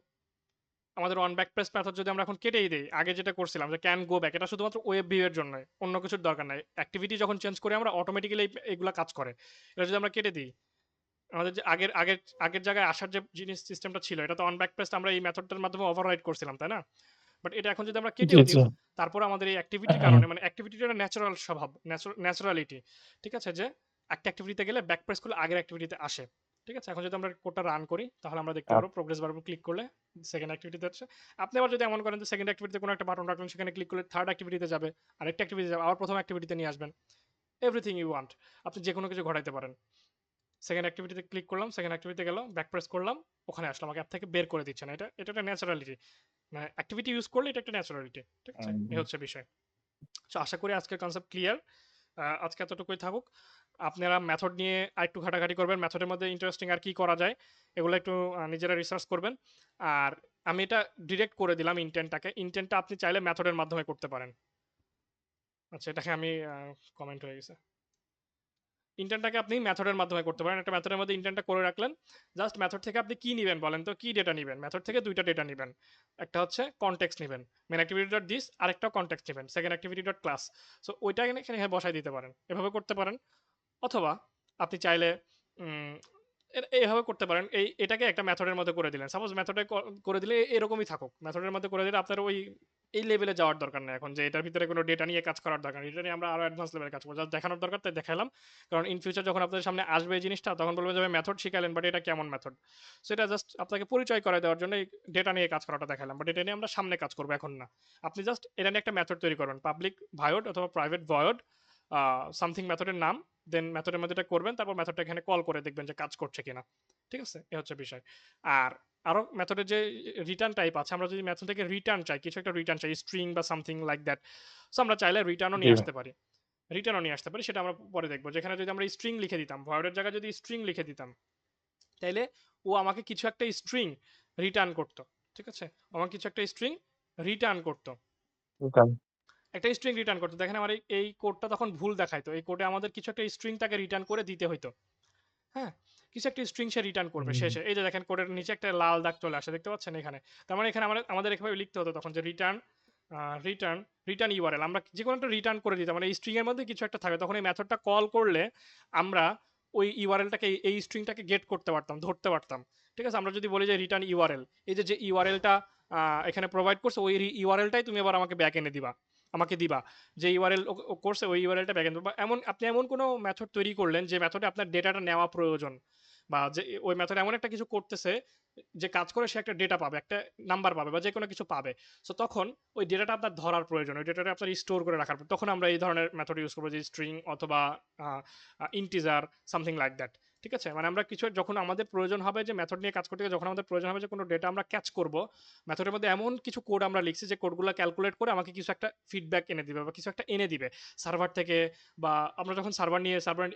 আমাদের অন ব্যাক প্রেস মেথড যদি আমরা এখন কেটেই দেই, আগে যেটা করছিলাম যে ক্যান গো ব্যাক, এটা শুধুমাত্র ওয়েব ভিউ এর জন্য, অন্য কিছুর দরকার নাই। অ্যাক্টিভিটি যখন চেঞ্জ করি আমরা অটোমেটিক্যালি এগুলা কাজ করে। এটা যদি আমরা কেটে দিই, আমাদের যে আগের আগের আগের জায়গায় আসার যে জিনিস সিস্টেমটা ছিল, এটা তো অন ব্যাক প্রেস আমরা এই মেথডটার মাধ্যমে ওভাররাইড করছিলাম, তাই না? বাট এটা এখন যদি আমরা জি কেটেও জি দিই, তারপর আমাদের এই অ্যাক্টিভিটির কারণে, মানে অ্যাক্টিভিটির ন্যাচারাল স্বভাব, ন্যাচারালিটি, ঠিক আছে, যে একটা অ্যাক্টিভিটিতে গেলে ব্যাক প্রেস করলে আগের অ্যাক্টিভিটিতে আসে, ঠিক আছে। এখন যদি আমরা কোডটা রান করি তাহলে আমরা দেখতে পারবো প্রোগ্রেস বার উপর ক্লিক করলে সেকেন্ড অ্যাক্টিভিটিতে হচ্ছে। আপনি আবার যদি এমন করেন যে সেকেন্ড অ্যাক্টিভিটিতে কোনো একটা বাটন রাখলেন, সেখানে ক্লিক করলে থার্ড অ্যাক্টিভিটিতে যাবে, আরেকটা অ্যাক্টিভিটি যাবে, আবার প্রথম অ্যাক্টিভিটিতে নিয়ে আসবেন। এভরিথিং ইউ ওয়ান্ট, আপনি যে কোনো কিছু ঘটাইতে পারেন। সেকেন্ড অ্যাক্টিভিটিতে ক্লিক করলাম, সেকেন্ড অ্যাক্টিভিটিতে গেলাম, ব্যাক প্রেস করলাম, ওখানে আসলাম, আমাকে অ্যাপ থেকে বের করে দিচ্ছে না। এটা এটা একটা ন্যাচারালিটি, মানে অ্যাক্টিভিটি ইউজ করলে এটা একটা ন্যাচারালিটি, ঠিক আছে। এই হচ্ছে বিষয়। সো আশা করি আজকের কনসেপ্ট ক্লিয়ার। আজকে এতটুকুই থাকুক। আপনারা মেথড নিয়ে আরেকটু ঘাটাঘাটি করবেন, মেথডের মধ্যে ইন্টারেস্টিং আর কি করা যায় এগুলো একটু নিজেরা রিসার্চ করবেন। আর আমি এটা ডিরেক্ট করে দিলাম ইন্টেন্টটা আপনি চাইলে মেথডের মাধ্যমে করতে পারেন। আচ্ছা, এটাকে আমি কমেন্ট হয়ে গেছে। ইন্টার্নটাকে আপনি মেথডের মাধ্যমে করতে পারেন। একটা মেথডের মধ্যে ইন্টার্নটা করে রাখলেন, জাস্ট মেথড থেকে আপনি কি নেবেন বলেন তো, কি ডেটা নেবেন? মেথড থেকে দুইটা ডেটা নেবেন, একটা হচ্ছে কনটেক্সট নেবেন, মেন অ্যাক্টিভিটি ডট দিস, আরেকটা কনটেক্সট নেবেন, second activity dot class. So ওইটা এখানে বসাই দিতে পারেন, এভাবে করতে পারেন। অথবা আপনি চাইলে উম, এইভাবে করতে পারেন, এটাকে একটা মেথডের মধ্যে করে দিলেন। সাপোজ মেথডে করে দিলে এরকমই থাকুক, মেথডের মধ্যে করে দিলে আপনার ওই এই লেভেলে যাওয়ার দরকার নেই এখন, যে এটার ভিতরে কোনো ডেটা নিয়ে কাজ করার দরকার নেই। এটা নিয়ে আমরা আরো অ্যাডভান্স লেভেলে কাজ করবো, জাস্ট দেখানোর দরকার তাই দেখালাম। কারণ ইন ফিউচার যখন আপনাদের সামনে আসবে এই জিনিসটা, তখন বলবে যে মেথড শিখালেন, বাট এটা কেমন মেথড? সেটা জাস্ট আপনাকে পরিচয় করে দেওয়ার জন্য ডেটা নিয়ে কাজ করাটা দেখালাম, বাট এটা নিয়ে আমরা সামনে কাজ করবো, এখন না। আপনি জাস্ট এটা নিয়ে একটা মেথড তৈরি করবেন, পাবলিক ভয়েড অথবা প্রাইভেট ভয়েড সামথিং মেথডের নাম, দেন মেথডের মধ্যে এটা করবেন, তারপর মেথডটা এখানে কল করে দেখবেন যে কাজ করছে কিনা। ঠিক আছে, এ হচ্ছে বিষয়। আর আরো মেথডের যে রিটার্ন টাইপ আছে, আমরা যদি মেথড থেকে রিটার্ন চাই, কিছু একটা রিটার্ন চাই, স্ট্রিং বা সামথিং লাইক দ্যাট, সো আমরা চাইলে রিটার্নও জি নিয়ে ভাই। আসতে পারি। রিটার্নও নিয়ে আসতে পারি, সেটা আমরা পরে দেখবো। যেখানে যদি আমরা স্ট্রিং লিখে দিতাম, ভয়েডের জায়গায় যদি স্ট্রিং লিখে দিতাম, তাইলে ও আমাকে কিছু একটা স্ট্রিং রিটার্ন করতো। ঠিক আছে, আমাকে কিছু একটা স্ট্রিং রিটার্ন করতো, বুঝলাম। একটা স্ট্রিং রিটার্ন করতো। দেখেন আমার এই কোডটা তখন ভুল দেখাইতো, এই কোডে আমাদের কিছু একটা স্ট্রিং তাকে রিটার্ন করে দিতে হইতো। হ্যাঁ, কিছু একটা স্ট্রিং সে রিটার্ন করবে হুম। শেষে। এই যে দেখেন কোডের নিচে একটা লাল দাগ চলে আসে, দেখতে পাচ্ছেন এখানে? তার মানে এখানে আমাদের এভাবে লিখতে হতো তখন, যে রিটার্ন রিটার্ন রিটার্ন ইউআরএল। আমরা যে কোনো একটা রিটার্ন করে দিতাম, মানে এই স্ট্রিং এর মধ্যে কিছু একটা থাকে, তখন এই মেথডটা কল করলে আমরা ওই ইউআরএলটাকে, এই স্ট্রিংটাকে গেট করতে পারতাম, ধরতে পারতাম। ঠিক আছে, আমরা যদি বলি যে রিটার্ন ইউআরএল, এই যে ইউআরএলটা এখানে প্রোভাইড করছে, ওই ইউআরএলটাই তুমি আবার আমাকে ব্যাক এনে দিবা, আমাকে দিবা। যে ইউআরএল করছে ওই ইউআরএলটা ব্যাক এনে দিবা। এমন আপনি এমন কোনো মেথড তৈরি করলেন যে মেথডে আপনার ডেটাটা নেওয়া প্রয়োজন, বা যে ওই মেথড এমন একটা কিছু করতেছে যে কাজ করে সে একটা ডেটা পাবে, একটা নাম্বার পাবে, বা যে কোনো কিছু পাবে। সো তখন ওই ডেটাটা আপনার ধরার প্রয়োজন, ওই ডেটাটা আপনার স্টোর করে রাখার, তখন আমরা এই ধরনের মেথড ইউজ করবো, যে স্ট্রিং অথবা ইন্টিজার, সামথিং লাইক দ্যাট। ঠিক আছে, মানে আমরা কিছু যখন আমাদের প্রয়োজন হবে যে মেথড নিয়ে কাজ করতে গিয়ে, যখন আমাদের প্রয়োজন হবে যে কোনো ডেটা আমরা ক্যাচ করব, মেথডের মধ্যে এমন কিছু কোড আমরা লিখছি যে কোডগুলো ক্যালকুলেট করে আমাকে কিছু একটা ফিডব্যাক এনে দিবে, বা কিছু একটা এনে দিবে সার্ভার থেকে। বা আমরা যখন সার্ভার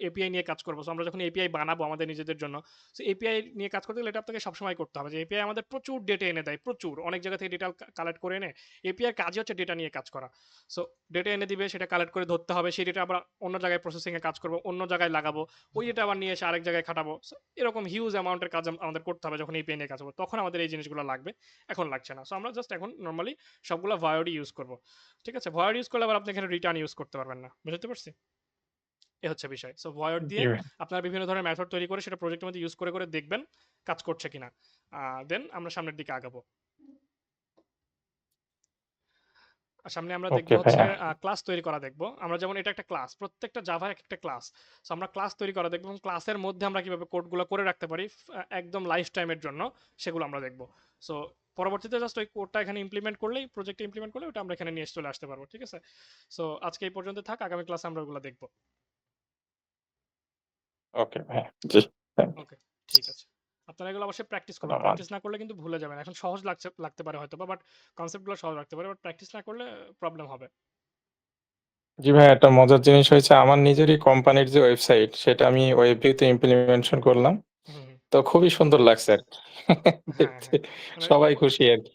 এপিআই নিয়ে কাজ করবো, আমরা যখন এপিআই বানাবো আমাদের নিজেদের জন্য, সো এপিআই নিয়ে কাজ করতে গেলে এটা আপনাকে সবসময় করতে হবে, যে এপিআই আমাদের প্রচুর ডেটা এনে দেয়, প্রচুর অনেক জায়গা থেকে ডেটা কালেক্ট করে এনে। এপিআই কাজই হচ্ছে ডেটা নিয়ে কাজ করা। সো ডেটা এনে দিবে, সেটা কালেক্ট করে ধরতে হবে, সেই ডেটা আমরা অন্য জায়গায় প্রসেসিং এ কাজ করবো, অন্য জায়গায় লাগাবো, ওই ডেটা আবার নিয়ে এসে আরেক জায়গায় খাটাবো। So, এরকম হিউজ অ্যামাউন্টের কাজ আমাদের করতে হবে যখন এপিআই নিয়ে কাজ করবো, তখন আমাদের এই জিনিসগুলো লাগবে। এখন লাগছে না, সো আমরা জাস্ট এখন নর্মালি সবগুলো ভয়েডই ইউজ করবো। ঠিক আছে, ভয়েড ইউজ করলে আবার আপনি এখানে রিটার্ন ইউজ করতে পারবেন না, বুঝতে পারছি? এ হচ্ছে বিষয়। সো ভয়েড জি দিয়ে ভাই। আপনারা বিভিন্ন ধরনের মেথড তৈরি করে সেটা প্রজেক্টের মধ্যে ইউজ করে করে দেখবেন কাজ করছে কিনা। দেন আমরা সামনের দিকে আগাবো। আর সামনে আমরা দেখবো ওকে হচ্ছে ভাইয়া। ক্লাস তৈরি করা দেখবো। আমরা যেমন এটা একটা ক্লাস, প্রত্যেকটা জাভা এক একটা ক্লাস। সো আমরা ক্লাস তৈরি করা দেখবো, এবং ক্লাসের মধ্যে আমরা কিভাবে কোডগুলো করে রাখতে পারি একদম লাইফ টাইমের জন্য, সেগুলো আমরা দেখবো। সো পরবর্তীতে জাস্ট ওই কোডটা এখানে ইমপ্লিমেন্ট করলেই, প্রজেক্টে ইমপ্লিমেন্ট করলে ওটা আমরা এখানে নিয়ে চলে আসতে পারবো। ঠিক আছে, সো আজকে এই পর্যন্ত থাক, আগামী ক্লাসে আমরা ওগুলো দেখবো। ওকে ভাইয়া। জি। থ্যাংক ওকে, ঠিক আছে। আপনারা এগুলো অবশ্যই প্র্যাকটিস করবেন, ধন্যবাদ। প্র্যাকটিস না করলে কিন্তু ভুলে যাবেন। এখন সহজ লাগতে পারে হয়তো, বাট কনসেপ্টগুলো সহজ লাগতে পারে, বাট প্র্যাকটিস না করলে প্রবলেম হবে। জি ভাইয়া, একটা মজার জিনিস হয়েছে, আমার নিজেরই কোম্পানির যে ওয়েবসাইট সেটা আমি ওয়েব ভিউতে ইমপ্লিমেন্টেশন করলাম। হুম হুম। তো খুবই সুন্দর লাগছে আরকি। হ্যাঁ দেখতে হ্যাঁ, মানে সবাই খুশি আরকি।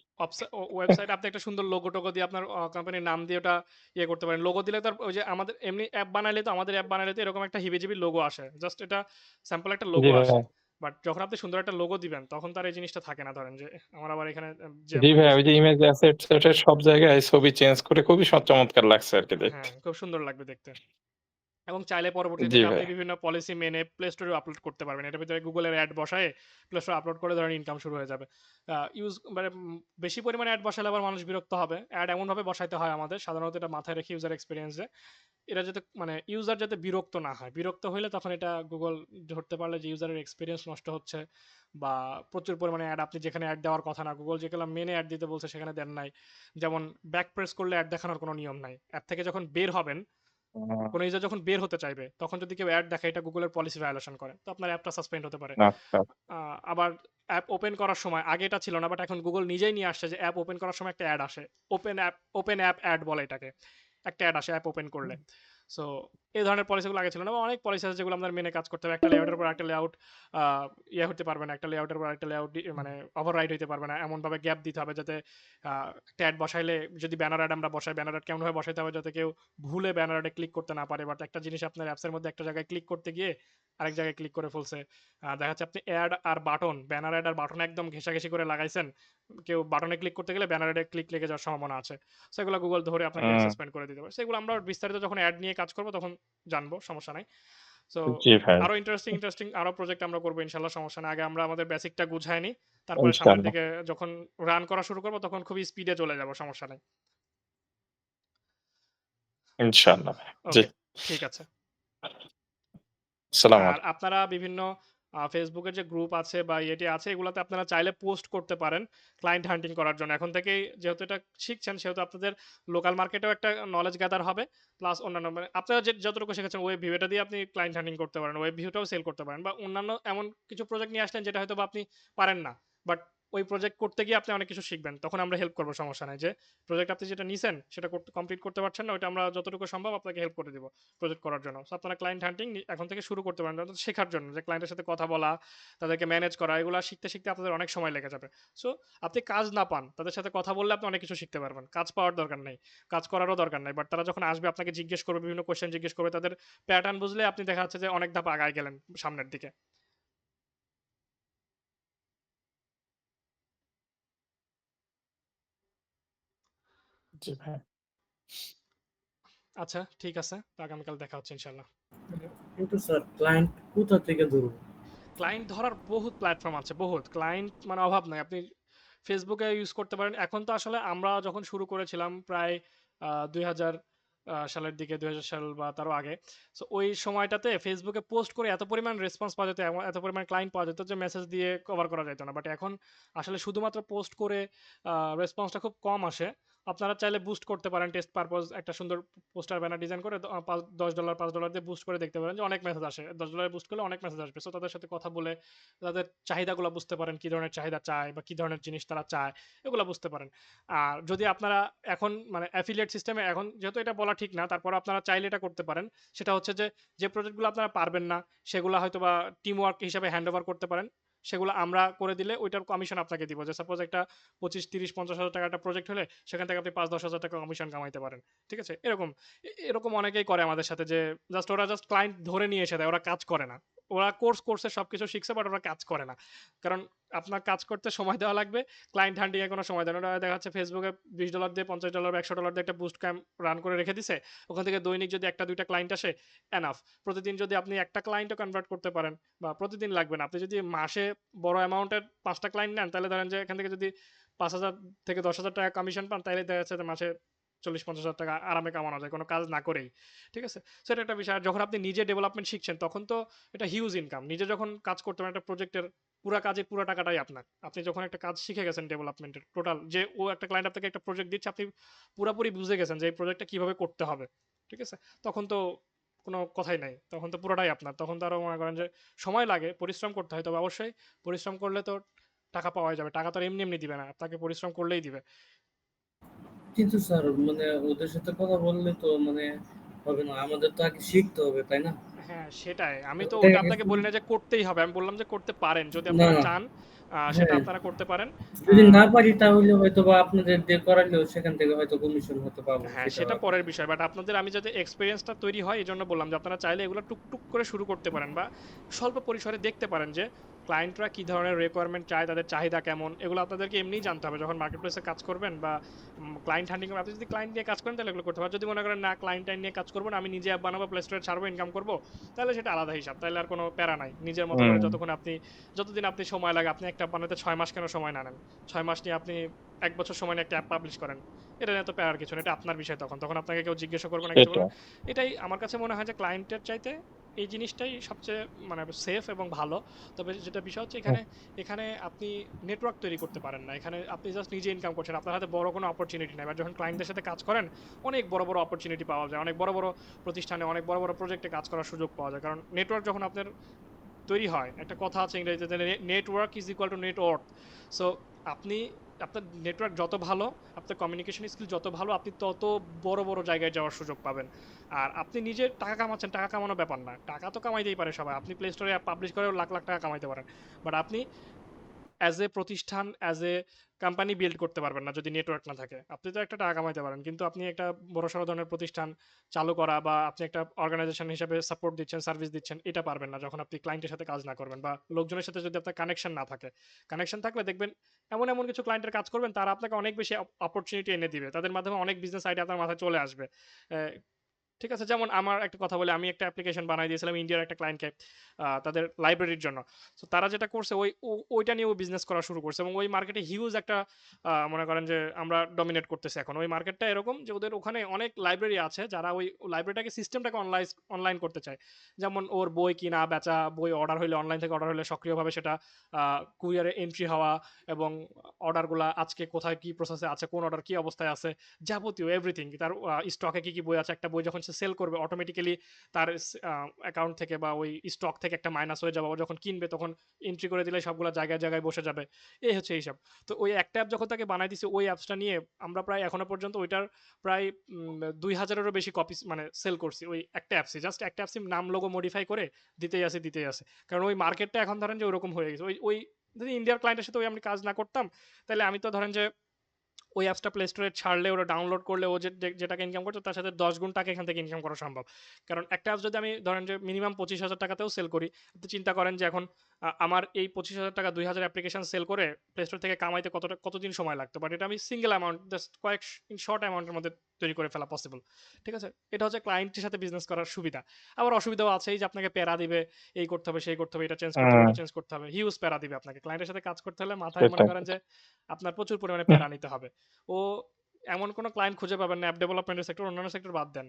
ওয়েবসাইট আপনি একটা সুন্দর লোগো টোগো দিয়ে আপনার কোম্পানির নাম দিয়ে ওটা ইয়ে করতে পারেন। লোগো দিলে তো ওই যে আমাদের এমনি অ্যাপ বানাইলে তো, আমাদের অ্যাপ বানাইলে তো এরকম একটা হিবিজিবি লোগো আসে, জাস্ট এটা স্যাম্পল একটা জি লোগো ভাইয়া। আসে। বাট যখন আপনি সুন্দর একটা লোগো দিবেন, তখন তার এই জিনিসটা থাকে না, ধরেন যে আমার আবার এখানে যে জি ভাইয়া, বেশি। ওই যে ইমেজ অ্যাসেট সেটের সব জায়গায় ছবি চেঞ্জ করে খুবই চমৎকার লাগছে আরকি দেখতে। হ্যাঁ, খুব সুন্দর লাগবে দেখতে। এবং চাইলে পরবর্তীতে জি এটা আপনি ভাইয়া। বিভিন্ন পলিসি মেনে প্লে স্টোরে আপলোড করতে পারবেন। এটার ভিতরে গুগলের অ্যাড বসায়ে প্লে স্টোরে আপলোড করে ধরেন ইনকাম শুরু হয়ে যাবে। মানে বেশি পরিমাণে অ্যাড বসালে আবার মানুষ বিরক্ত হবে। অ্যাড এমনভাবে বসাইতে হয় আমাদের, সাধারণত এটা মাথায় রেখে ইউজার এক্সপেরিয়েন্সে, এটা যাতে মানে ইউজার যাতে বিরক্ত না হয়। বিরক্ত হইলে তখন এটা গুগল ধরতে পারলে যে ইউজারের এক্সপেরিয়েন্স নষ্ট হচ্ছে, বা প্রচুর পরিমাণে অ্যাড, আপনি যেখানে অ্যাড দেওয়ার কথা না, গুগল যেগুলো মেনে অ্যাড দিতে বলছে সেখানে দেন নাই। যেমন ব্যাক প্রেস করলে অ্যাড দেখানোর কোনো নিয়ম নাই। অ্যাড থেকে যখন বের হবেন, ও কোনো ইউজার যখন বের হতে চাইবে, তখন যদি কেউ অ্যাড দেখায়, এটা গুগলের পলিসি ভায়োলেশন করে, তো আপনার অ্যাপটা সাসপেন্ড হতে পারে। আচ্ছা। আবার অ্যাপ ওপেন করার সময়, আগে এটা ছিল না, বাট এখন গুগল নিজেই নিয়ে আসছে যে অ্যাপ ওপেন করার সময় একটা অ্যাড আসে, ওপেন অ্যাপ অ্যাড বলে এটাকে, একটা অ্যাড আসে অ্যাপ ওপেন করলে। সো এই ধরনের পলিসিগুলো আগে ছিল না, বা অনেক পলিসি আছে যেগুলো আমাদের মেনে কাজ করতে হবে। একটা লেআউটের পর একটা লেআউট ইয়ে হতে পারবে না, একটা লেআউটের পর একটা লেআউট মানে ওভাররাইড হতে পারবে না, এমনভাবে গ্যাপ দিতে হবে যাতে একটা অ্যাড বসাইলে যদি ব্যানার অ্যাড আমরা বসাই, ব্যানার অ্যাড কেমনভাবে বসাইতে হবে যাতে কেউ ভুলে ব্যানার অ্যাডে ক্লিক করতে না পারে। বাট একটা জিনিস আপনার অ্যাপসের মধ্যে একটা জায়গায় ক্লিক করতে গিয়ে আরেক জায়গায় ক্লিক করে ফেলছে, দেখা যাচ্ছে আপনি অ্যাড আর বাটন, ব্যানার অ্যাড আর বাটন একদম ঘেঁষাঘেঁষি করে লাগাইছেন, কেউ বাটনে ক্লিক করতে গেলে ব্যানার অ্যাডে ক্লিক লেগে যাওয়ার সম্ভাবনা আছে। সেগুলো গুগল ধরে আপনাকে হুম, সাসপেন্ড করে দিতে পারে। সেগুলো আমরা বিস্তারিত যখন অ্যাড নিয়ে কাজ করবো তখন জানবো, সমস্যা নাই। সো জি ভাই, আরো ইন্টারেস্টিং আরো প্রজেক্ট আমরা করবো ইনশাল্লাহ, সমস্যা নাই। আগে আমরা আমাদের বেসিকটা গুছাই নিই, তারপরে সামনের ইনশাআল্লাহ, দিকে যখন রান করা শুরু করবো তখন খুবই স্পিডে চলে যাবো, সমস্যা নাই। ইনশাআল্লাহ ভাই। জি, ওকে, ঠিক আছে। আসসালামু আর আলাইকুম। আপনারা বিভিন্ন ফেসবুকের যে গ্রুপ আছে বা ইয়েটি আছে, এগুলোতে আপনারা চাইলে পোস্ট করতে পারেন ক্লায়েন্ট হান্টিং করার জন্য। এখন থেকেই যেহেতু এটা শিখছেন, সেহেতু আপনাদের লোকাল মার্কেটেও একটা নলেজ গ্যাদার হবে, প্লাস অন্যান্য মানে আপনারা যে যতটুকু শিখেছেন ওয়েব ভিউ, এটা দিয়ে আপনি ক্লায়েন্ট হান্টিং করতে পারেন, ওয়েব ভিউটাও সেল করতে পারেন, বা অন্যান্য এমন কিছু প্রজেক্ট নিয়ে আসলেন যেটা হয়তো বা আপনি পারেন না, বাট ওই প্রজেক্ট করতে গিয়ে আপনি অনেক কিছু শিখবেন, তখন আমরা হেল্প করবো, সমস্যা নাই। যে প্রজেক্ট আপনি যেটা নিছেন সেটা কমপ্লিট করতে পারছেন না, ওইটা আমরা যতটুকু সম্ভব আপনাকে হেল্প করে দিব প্রজেক্ট করার জন্য। সো আপনারা ক্লায়েন্ট হান্টিং এখন থেকে শুরু করতে পারেন, অন্তত শেখার জন্য, যে ক্লায়েন্টের সাথে কথা বলা, তাদেরকে ম্যানেজ করা, এগুলো শিখতে শিখতে আপনাদের অনেক সময় লেগে যাবে। সো আপনি কাজ না পান, তাদের সাথে কথা বললে আপনি অনেক কিছু শিখতে পারবেন। কাজ পাওয়ার দরকার নেই, কাজ করারও দরকার নাই, বাট তারা যখন আসবে আপনাকে জিজ্ঞেস করবে, বিভিন্ন কোয়েশ্চেন জিজ্ঞেস করবে, তাদের প্যাটার্ন বুঝলে আপনি দেখা যাচ্ছে যে অনেক ধাপ আগায় গেলেন সামনের দিকে। জি ভাই। আচ্ছা, ঠিক আছে, তো আগামীকাল দেখা হচ্ছে ইনশাল্লাহ। কিন্তু স্যার ক্লায়েন্ট কোথা থেকে ধরবো? ক্লায়েন্ট ধরার বহুত প্ল্যাটফর্ম আছে, বহুত ক্লায়েন্ট মানে অভাব নাই। আপনি ফেসবুকে ইউজ করতে পারেন। এখন তো আসলে আমরা যখন শুরু করেছিলাম প্রায় 2000 সালের দিকে, 2000 সাল বা তারও আগে, সো ওই সময়টাতে ফেসবুকে পোস্ট করে এত পরিমাণ রেসপন্স পাওয়া যেত, এত পরিমাণ ক্লায়েন্ট পাওয়া যেত যে মেসেজ দিয়ে কভার করা যেত না। বাট এখন আসলে শুধুমাত্র পোস্ট করে রেসপন্সটা খুব কম আসে। আপনারা চাইলে বুস্ট করতে পারেন, টেস্ট পারপোজ একটা সুন্দর পোস্টার ব্যানার ডিজাইন করে $10 $5 দিয়ে বুস্ট করে দেখতে পারেন যে অনেক মেসেজ আসে। $10 বুস্ট করলে অনেক মেসেজ আসবে। সো তাদের সাথে কথা বলে তাদের চাহিদাগুলো বুঝতে পারেন, কি ধরনের চাহিদা চায় বা কি ধরনের জিনিস তারা চায়, এগুলো বুঝতে পারেন। আর যদি আপনারা এখন মানে অ্যাফিলিয়েট সিস্টেমে, এখন যেহেতু এটা বলা ঠিক না, তারপর আপনারা চাইলে এটা করতে পারেন। সেটা হচ্ছে যে যে প্রজেক্টগুলো আপনারা পারবেন না, সেগুলো হয়তো বা টিম ওয়ার্ক হিসাবে হ্যান্ড ওভার করতে পারেন। সেগুলো আমরা করে দিলে ওইটার কমিশন আপনাকে দিব। যে সাপোজ একটা 25 30 50 হাজার টাকা একটা প্রজেক্ট হলে সেখান থেকে আপনি 5 10 হাজার টাকা কমিশন কামাইতে পারেন। ঠিক আছে, এরকম এরকম অনেকেই করে আমাদের সাথে, যে ওরা জাস্ট ক্লায়েন্ট ধরে নিয়ে এসে দেয়, ওরা কাজ করে না। ওরা কোর্সে সবকিছু শিখছে, বাট ওরা কাজ করে না। কারণ আপনার কাজ করতে সময় দেওয়া লাগবে, ক্লায়েন্ট হান্টিং এ কোনো সময় দেয় না। ওরা দেখা যাচ্ছে ফেসবুকে $20 দিয়ে, $50 বা $100 দিয়ে একটা বুস্ট ক্যাম্প রান করে রেখে দিছে। ওখান থেকে দৈনিক যদি একটা দুইটা ক্লায়েন্ট আসে, এনাফ। প্রতিদিন যদি আপনি একটা ক্লায়েন্টও কনভার্ট করতে পারেন, বা প্রতিদিন লাগবে না, আপনি যদি মাসে বড় অ্যামাউন্টের 5টা ক্লায়েন্ট নেন, তাহলে ধরেন যে এখান থেকে যদি 5,000 থেকে 10,000 টাকা কমিশন পান, তাহলে দেখা যাচ্ছে যে মাসে 40-50 হাজার টাকা আরামে কামানো যায় কোনো কাজ না করেই। ঠিক আছে, সেটা একটা বিষয়। আর যখন আপনি নিজে ডেভেলপমেন্ট শিখছেন তখন তো এটা হিউজ ইনকাম। নিজে যখন কাজ করতে পারেন একটা প্রজেক্টের, পুরা কাজের পুরা টাকাটাই আপনার। আপনি যখন একটা কাজ শিখে গেছেন ডেভেলপমেন্টের টোটাল, যে ও একটা ক্লায়েন্ট আপনাকে একটা প্রজেক্ট দিচ্ছে, আপনি পুরাপুরি বুঝে গেছেন যে এই প্রজেক্টটা কিভাবে করতে হবে। ঠিক আছে, তখন তো কোনো কথাই নাই, তখন তো পুরোটাই আপনার। তখন তো আরো মনে করেন যে সময় লাগে, পরিশ্রম করতে হয়, তবে অবশ্যই পরিশ্রম করলে তো টাকা পাওয়া যাবে। টাকা তো আর এমনি এমনি দিবে না, আপনাকে পরিশ্রম করলেই দিবে। কিন্তু স্যার মানে ওদের সাথে কথা বললে তো মানে হবে না, আমাদের তো আগে শিখতে হবে, তাই না? হ্যাঁ, সেটাই। আমি তো ওটা দেখা আপনাকে গেছে বলি না যে করতেই হবে। আমি বললাম যে করতে পারেন। যদি না, আপনারা না, চান সেটা হ্যাঁ, আপনারা করতে পারেন। আ যদি না পারি তাহলে হয়তো বা আপনাদের দিয়ে করালেও সেখান থেকে হয়তো কমিশন হতে পাবো, হ্যাঁ, সেটা সেটা পরের বিষয়। বাট আপনাদের আমি যাতে এক্সপেরিয়েন্সটা তৈরি হয় এজন্য বললাম যে আপনারা চাইলে এগুলো টুকটুক করে শুরু করতে পারেন, বা স্বল্প পরিসরে দেখতে পারেন যে ক্লায়েন্টরা কি ধরনের রিকোয়ারমেন্ট চায়, তাদের চাহিদা কেমন। এগুলো আপনাদেরকে এমনিই জানতে হবে যখন মার্কেট প্লেসে কাজ করবেন, বা ক্লায়েন্ট হান্টিং। আপনি যদি ক্লায়েন্ট নিয়ে কাজ করেন তাহলে এগুলো করতে পারেন। যদি মনে করেন না ক্লায়েন্ট নিয়ে কাজ করবো না, আমি নিজে অ্যাপ বানাবো, প্লে স্টোরে ছাড়বো, ইনকাম করবো, তাহলে সেটা আলাদা হিসাব। তাহলে আর কোনো প্যারা নাই। নিজের মতো করে হুম, যতদিন আপনি সময় লাগে, আপনি একটা বানাতে 6 মাস কেন সময় না নেন? 6 মাস নিয়ে আপনি 1 বছর সময় নিয়ে একটা অ্যাপ পাবলিশ করেন। এটা নিয়ে তো প্যারার কিছু না, এটা আপনার বিষয়। তখন আপনাকে কেউ জিজ্ঞাসা করবে না, কিছু সেটা। বলবে না। এটাই আমার কাছে মনে হয় যে ক্লায়েন্টের চাইতে এই জিনিসটাই সবচেয়ে মানে সেফ এবং ভালো। তবে যেটা বিষয় হচ্ছে, হুম, এখানে এখানে আপনি নেটওয়ার্ক তৈরি করতে পারেন না। এখানে আপনি জাস্ট নিজে ইনকাম করছেন, আপনার হাতে বড় কোনো অপরচুনিটি নাই। এবার যখন ক্লায়েন্টদের সাথে কাজ করেন, অনেক বড় বড় অপরচুনিটি পাওয়া যায়, অনেক বড় বড় প্রতিষ্ঠানে অনেক বড় বড় প্রজেক্টে কাজ করার সুযোগ পাওয়া যায়। কারণ নেটওয়ার্ক যখন আপনার তৈরি হয়, একটা কথা আছে ইংরেজিতে, network is equal to net worth. So আপনি আপনার নেটওয়ার্ক যত ভালো, আপনার কমিউনিকেশন স্কিল যত ভালো, আপনি তত বড় বড় জায়গায় যাওয়ার সুযোগ পাবেন। আর আপনি নিজে টাকা কামাচ্ছেন, টাকা কামানোর ব্যাপার না, টাকা তো কামাইতেই পারে সবাই, আপনি প্লে স্টোরে পাবলিশ করেও লাখ লাখ টাকা কামাইতে পারেন, বাট আপনি অ্যাজ এ প্রতিষ্ঠান, অ্যাজ এ কোম্পানি বিল্ড করতে পারবেন না যদি নেটওয়ার্ক না থাকে। আপনি তো একটা টাকা কামাইতে পারেন, কিন্তু আপনি একটা বড়সড় ধরনের প্রতিষ্ঠান চালু করা বা আপনি একটা অর্গানাইজেশন হিসেবে সাপোর্ট দিচ্ছেন, সার্ভিস দিচ্ছেন, এটা পারবেন না যখন আপনি ক্লায়েন্টের সাথে কাজ না করবেন বা লোকজনের সাথে যদি আপনার কানেকশন না থাকে। কানেকশন থাকলে দেখবেন এমন এমন কিছু ক্লায়েন্টের কাজ করবেন, তারা আপনাকে অনেক বেশি অপরচুনিটি এনে দিবে, তাদের মাধ্যমে অনেক বিজনেস আইডিয়া আপনার মাথায় চলে আসবে। ঠিক আছে, যেমন আমার একটা কথা বলে, আমি একটা অ্যাপ্লিকেশন বানাই দিয়েছিলাম ইন্ডিয়ার একটা ক্লায়েন্টকে, তাদের লাইব্রেরির জন্য। তো তারা যেটা করছে ওইটা নিয়ে ও বিজনেস করা শুরু করছে, এবং ওই মার্কেটে হিউজ একটা মনে করেন যে আমরা ডমিনেট করতেছি এখন। ওই মার্কেটটা এরকম যে ওদের ওখানে অনেক লাইব্রেরি আছে যারা ওই লাইব্রেরিটাকে সিস্টেমটাকে অনলাইন করতে চায়। যেমন ওর বই কিনা বেচা, বই অর্ডার হইলে, অনলাইন থেকে অর্ডার হলে সক্রিয়ভাবে সেটা কুরিয়ারে এন্ট্রি হওয়া, এবং অর্ডারগুলা আজকে কোথায় কি প্রসেসে আছে, কোন অর্ডার কি অবস্থায় আছে, যাবতীয় এভরিথিং, তার স্টকে কি কি বই আছে, একটা বই যখন সে সেল করবে অটোমেটিক্যালি তার অ্যাকাউন্ট থেকে বা ওই স্টক থেকে একটা মাইনাস হয়ে যাবে, ও যখন কিনবে তখন এন্ট্রি করে দিলে সবগুলো জায়গায় জায়গায় বসে যাবে। এই হচ্ছে এইসব। তো ওই একটা অ্যাপ যখন তাকে বানাই দিছে, ওই অ্যাপসটা নিয়ে আমরা প্রায় এখনো পর্যন্ত ওইটার প্রায় 2000-এরও বেশি কপি মানে সেল করছি, ওই একটা অ্যাপসই, জাস্ট একটা অ্যাপসই নাম লোগো মডিফাই করে দিতেই আছে। কারণ ওই মার্কেটটা এখন ধরেন যে ওরকম হয়ে গেছে। ওই ওই যদি ইন্ডিয়ার ক্লায়েন্টের সাথে ওই আমি কাজ না করতাম, তাহলে আমি তো ধরেন যে ওই অ্যাপসটা প্লে স্টোরে ছাড়লে, ওরা ডাউনলোড করলে, ও যে টাকা ইনকাম করছে তার সাথে 10 গুণ টাকা এখান থেকে ইনকাম করা সম্ভব। কারণ একটা অ্যাপস যদি আমি ধরেন যে মিনিমাম 25,000 টাকাতেও সেল করি, তো চিন্তা করেন যে এখন আমার এই 25,000 টাকা 2,000 অ্যাপ্লিকেশন সেল করে প্লে স্টোর থেকে কামাইতে কতদিন সময় লাগতো, বাট এটা আমি সিঙ্গেল অ্যামাউন্ট, জাস্ট কয়েক শর্ট অ্যামাউন্টের মধ্যে তৈরি করে ফেলা পসিবল। ঠিক আছে, এটা হচ্ছে ক্লায়েন্টের সাথে বিজনেস করার সুবিধা। আবার অসুবিধাও আছে, এই যে আপনাকে প্যারা দিবে, এই করতে হবে, সেই করতে হবে, এটা চেঞ্জ করতে হবে, হুম, ওটা চেঞ্জ করতে হবে, হিউজ প্যারা দিবে আপনাকে। ক্লায়েন্টের সাথে কাজ করতে হলে মাথায় মনে সেটাই। করেন যে আপনার প্রচুর পরিমাণে হুম, প্যারা নিতে হবে। ও এমন কোনো ক্লায়েন্ট খুঁজে পাবেন না, অ্যাপ ডেভেলপমেন্টের সেক্টর, অন্যান্য সেক্টর বাদ দেন,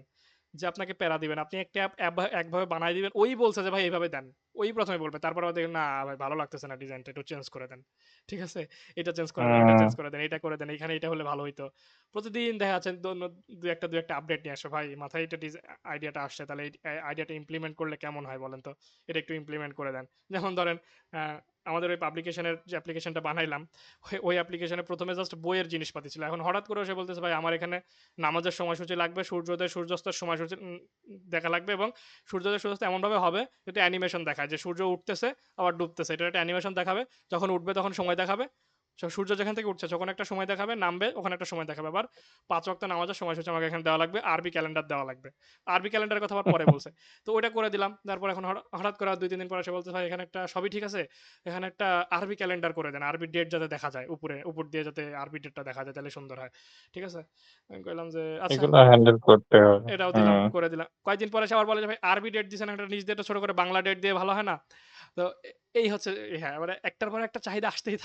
যে আপনাকে প্যারা দিবেন। আপনি একটা অ্যাপ একভাবে বানাই দিবেন, ওই বলছে যে ভাই এইভাবে দেন, ওই প্রথমে বলবে, তারপর আবার দেখেন না ভাই ভালো লাগতেছে না ডিজাইনটা, একটু চেঞ্জ করে দেন। ঠিক আছে, এটা চেঞ্জ করে দেন, ওটা হুম, চেঞ্জ করে দেন, এটা করে দেন, এখানে এটা হলে ভালো হইতো। প্রতিদিন দেখা যাচ্ছে দু একটা আপডেট নিয়ে আসো, ভাই মাথায় এটা আইডিয়াটা আসছে, তাহলে এই আইডিয়াটা ইমপ্লিমেন্ট করলে কেমন হয় বলেন তো, এটা একটু ইমপ্লিমেন্ট করে দেন। যেমন ধরেন আমাদের ওই পাবলিকেশনের যে অ্যাপ্লিকেশনটা বানাইলাম, ওই অ্যাপ্লিকেশনে প্রথমে জাস্ট বইয়ের জিনিসপাতি ছিল, এখন হঠাৎ করে সে বলতেছে ভাই আমার এখানে নামাজের সময়সূচি লাগবে, সূর্যোদয় সূর্যাস্তের সময়সূচি দেখা লাগবে, এবং সূর্যোদয় সূর্যাস্ত এমনভাবে হবে যাতে অ্যানিমেশন দেখায় যে সূর্য উঠতেছে আবার ডুবতেছে, এটা একটা অ্যানিমেশন দেখাবে, যখন উঠবে তখন সময় দেখাবে, সূর্য যেখান থেকে উঠছে তখন একটা সময় দেখাবে, নামবে ওখানে একটা সময় দেখাবে, আবার 5 ওয়াক্ত নামাজের সময়সূচি আমাকে এখানে দেওয়া লাগবে, আরবি ক্যালেন্ডার দেওয়া লাগবে। আরবি ক্যালেন্ডারের কথা আবার পরে বলছে। তো ওইটা করে দিলাম, তারপর এখন হঠাৎ করে 2-3 দিন পরে সে বলতে ভাই এখানে একটা সবই ঠিক আছে, এখানে একটা আরবি ক্যালেন্ডার করে দেন, আরবি ডেট যাতে দেখা যায়, উপর দিয়ে যাতে আরবি ডেটটা দেখা যায়, তাহলে সুন্দর হয়। ঠিক আছে, আমি কইলাম যে আচ্ছা, এগুলো হ্যান্ডেল করতে হবে। এটাও দিলাম, হুম, করে দিলাম। কয়েকদিন পরে সে আবার বলে যে ভাই আরবি ডেট দিছেন, একটা নিজ দিয়ে একটা ছোট করে বাংলা ডেট দিয়ে ভালো হয় না? তো এই হচ্ছে, হ্যাঁ, মানে একটার পর একটা চাহিদা আসতেই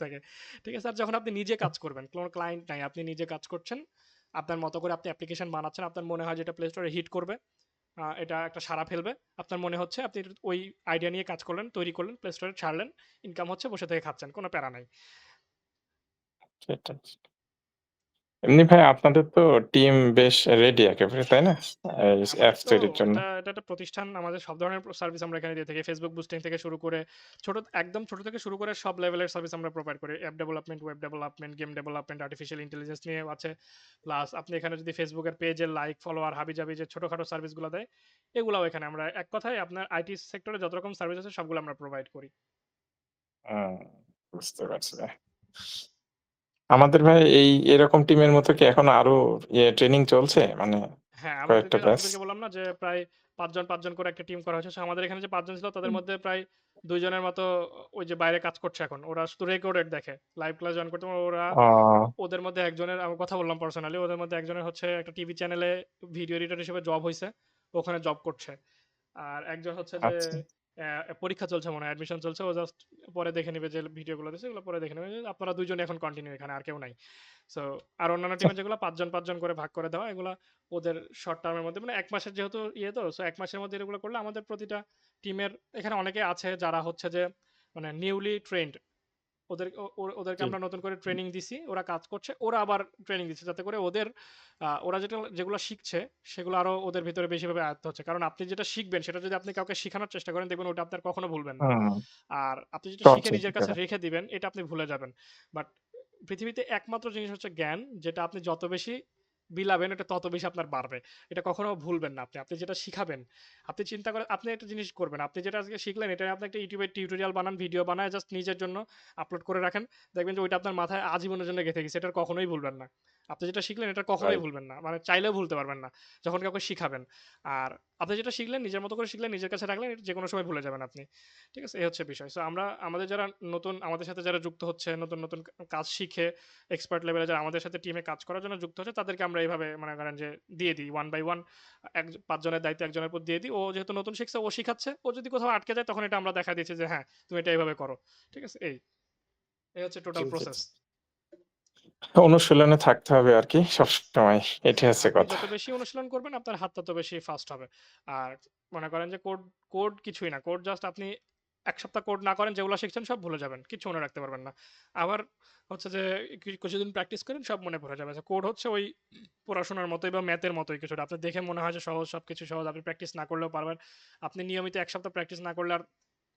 থাকে। ঠিক আছে, আর যখন আপনি নিজে কাজ করবেন, কোনো ক্লায়েন্ট নাই, আপনি নিজে কাজ করছেন, আপনার মতো করে আপনি অ্যাপ্লিকেশন বানাচ্ছেন, আপনার মনে হয় যে এটা প্লে স্টোরে হিট করবে, এটা একটা সাড়া ফেলবে, আপনার মনে হচ্ছে, আপনি ওই আইডিয়া নিয়ে কাজ করলেন, তৈরি করলেন, প্লে স্টোরে ছাড়লেন, ইনকাম হচ্ছে, বসে থেকে খাচ্ছেন, কোনো প্যারা নাই। সেটাই। এমনি ভাই আপনাদের তো টিম বেশ রেডি একেবারে, তাই না? এই আমাদের অ্যাপস তো তৈরির জন্য। এটা একটা প্রতিষ্ঠান, আমাদের সব ধরনের সার্ভিস আমরা এখানে দিয়ে থাকি। ফেসবুক বুস্টিং থেকে শুরু করে একদম ছোট থেকে শুরু করে সব লেভেলের সার্ভিস আমরা প্রোভাইড করি। App development, web development, game development, artificial intelligence নিয়েও আছে। প্লাস আপনি এখানে যদি ফেসবুকের পেজের লাইক, ফলোয়ার, হাবিজাবি যে ছোটখাটো সার্ভিসগুলো দেয়, এগুলাও এখানে আমরা, এক কথায় আপনার আইটি সেক্টরে যত রকম সার্ভিস আছে সবগুলো আমরা প্রোভাইড করি। হুম, বুঝতে পারছি ভাই। আমাদের ভাই এরকম টিমের মতো কি এখনো আরো ট্রেনিং চলছে? মানে হ্যাঁ, কয়েকটা ব্যাচ? আপনাদেরকে বললাম না যে প্রায় ৫ জন করে একটা টিম করা হয়েছে। সো আমাদের এখানে যে ৫ জন ছিল তাদের মধ্যে প্রায় ২ জনের মতো ওই যে বাইরে কাজ করছে এখন। ওরা শুধু রেকর্ডেড দেখে। লাইভ ক্লাস জয়েন করতে ওরা, ও ওদের মধ্যে একজনের আমি কথা বললাম পার্সোনালি, ওদের মধ্যে একজনের হচ্ছে একটা টিভি চ্যানেলে ভিডিও এডিটর হিসেবে জব হইছে। ওখানে জব করছে। আর একজন হচ্ছে যে আচ্ছা। পরীক্ষা চলছে মনে হয়, অ্যাডমিশন চলছে। ও জাস্ট পরে দেখে নিবে যে ভিডিওগুলো দিছে, এগুলো পরে দেখে নিবে। আপনারা ২ জনই এখন কন্টিনিউ এখানে, আর কেউ নাই। সো আর অন্যান্য টিমে যেগুলো ৫ জন করে ভাগ করে দেওয়া, এগুলা ওদের শর্ট টার্মের মধ্যে, মানে ১ মাসের যেহেতু তো, সো ১ মাসের মধ্যে এগুলো করলে আমাদের প্রতিটা টিমের এখানে অনেকে আছে যারা হচ্ছে যে মানে নিউলি ট্রেন্ড। ওদেরকে জি। আমরা নতুন করে ট্রেনিং দিছি, ওরা কাজ করছে, ওরা আবার ট্রেনিং দিচ্ছে যাতে করে ওদের ওরা যেগুলো শিখছে সেগুলো আরো ওদের ভিতরে বেশিভাবে আয়ত্ত হচ্ছে। কারণ আপনি যেটা শিখবেন সেটা যদি আপনি কাউকে শেখানোর চেষ্টা করেন, দেখবেন ওটা আপনার কখনো ভুলবেন না। হুম, আর আপনি যেটা শিখে চর্চা নিজের শিখতে কাছে হবে। রেখে দিবেন, এটা আপনি ভুলে যাবেন। বাট পৃথিবীতে একমাত্র জিনিস হচ্ছে জ্ঞান, যেটা আপনি যত বেশি বিলাবেন এটা তত বেশি আপনার বাড়বে। এটা কখনো ভুলবেন না। আপনি যেটা শিখাবেন, আপনি চিন্তা করেন, আপনি একটা জিনিস করবেন, আপনি যেটা আজকে শিখলেন এটা আপনি একটা ইউটিউবে টিউটোরিয়াল বানান, ভিডিও বানায় জাস্ট নিজের জন্য আপলোড করে রাখেন। দেখবেন যে ওইটা আপনার মাথায় আজীবনের জন্য গেঁথে গেছে। এটা কখনোই ভুলবেন না। আপনি যেটা শিখলেন এটা কখনোই রাইট। ভুলবেন না, মানে চাইলেও ভুলতে পারবেন না যখন কাউকে শিখাবেন। আর আপনি যেটা শিখলেন নিজের মতো করে শিখলেন, নিজের কাছে রাখলেন, এটা যে কোনো সময় ভুলে যাবেন আপনি। ঠিক আছে, এই হচ্ছে বিষয়। সো আমরা আমাদের যারা নতুন, আমাদের সাথে যারা যুক্ত হচ্ছে, নতুন নতুন কাজ শিখে এক্সপার্ট লেভেলে যারা আমাদের সাথে টিমে কাজ করার জন্য যুক্ত হচ্ছে, তাদেরকে আমরা এইভাবে মনে করেন যে দিয়ে দিই ওয়ান বাই ওয়ান। 5 জনের দায়িত্ব একজনের উপর দিয়ে দিই। ও যেহেতু নতুন শিখছে, ও শিখাচ্ছে। ও যদি কোথাও আটকে যায় তখন এটা আমরা দেখা দিচ্ছি যে হ্যাঁ তুমি এটা এইভাবে করো। ঠিক আছে, এই হচ্ছে জি, টোটাল জি, প্রসেস। জি। অনুশীলনে থাকতে হবে আরকি সবসময়। এটাই হ্যাঁ, হচ্ছে আপনি কথা। যত বেশি অনুশীলন করবেন আপনার হাত তত বেশি ফাস্ট হবে। আর মনে করেন যে কোড কোড কিছুই না। কোড জাস্ট আপনি ১ সপ্তাহ কোড না করেন, যেগুলো শিখছেন সব ভুলে যাবেন। কিচ্ছু মনে রাখতে পারবেন না। আবার হচ্ছে যে কিছুদিন প্র্যাকটিস করেন সব মনে পড়ে যাবে। কোড হচ্ছে ওই পড়াশোনার মতোই বা ম্যাথের মতোই কিছুটা। আপনার দেখে মনে হয় যে সহজ, সবকিছু সহজ। আপনি প্র্যাকটিস না করলেও পারবেন। আপনি নিয়মিত ১ সপ্তাহ প্র্যাকটিস না করলে আর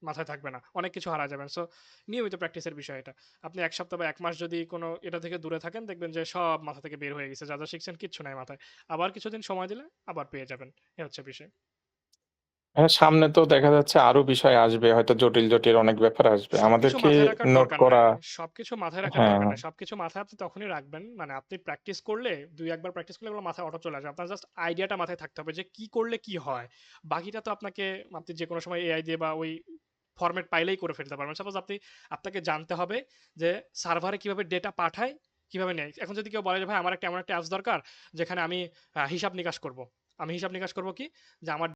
মাথায় থাকবে না। অনেক কিছু হারায় যাবেন। সো নিয়মিত প্র্যাকটিসের বিষয় এটা। আপনি ১ সপ্তাহ বা ১ মাস যদি কোনো এটা থেকে দূরে থাকেন, দেখবেন যে সব মাথা থেকে বের হয়ে গেছে। যা শিখছেন কিচ্ছু নাই মাথায়। আবার কিছুদিন সময় দিলে আবার পেয়ে যাবেন। এ হচ্ছে বিষয়। হ্যাঁ, সামনে তো দেখা যাচ্ছে আরো বিষয় আসবে। হয়তো জটিল, জটিল অনেক ব্যাপার আসবে। সবকিছু আমাদেরকে মাথায় রাখার নোট দরকার নাই। করা সবকিছু মাথায় রাখার হ্যাঁ, দরকার হ্যাঁ। নাই। সবকিছু মাথায় আপনি তখনই রাখবেন, মানে আপনি প্র্যাকটিস করলে ২-১ বার প্র্যাকটিস করলে এগুলো মাথায় অটো চলে আসবে। আপনার জাস্ট আইডিয়াটা মাথায় থাকতে হবে যে কি করলে কি হয়। বাকিটা তো আপনি যেকোনো সময় এআই দিয়ে বা ওই ফরম্যাট পাইলেই করে ফেলতে পারবেন। সাপোজ আপনাকে জানতে হবে যে সার্ভারে কিভাবে ডেটা পাঠায়, কিভাবে নেয়। এখন যদি কেউ বলে যে ভাই আমার এমন একটা অ্যাপস দরকার যেখানে আমি হিসাব নিকাশ করব। আমি হিসাব নিকাশ করব কি? যে আমার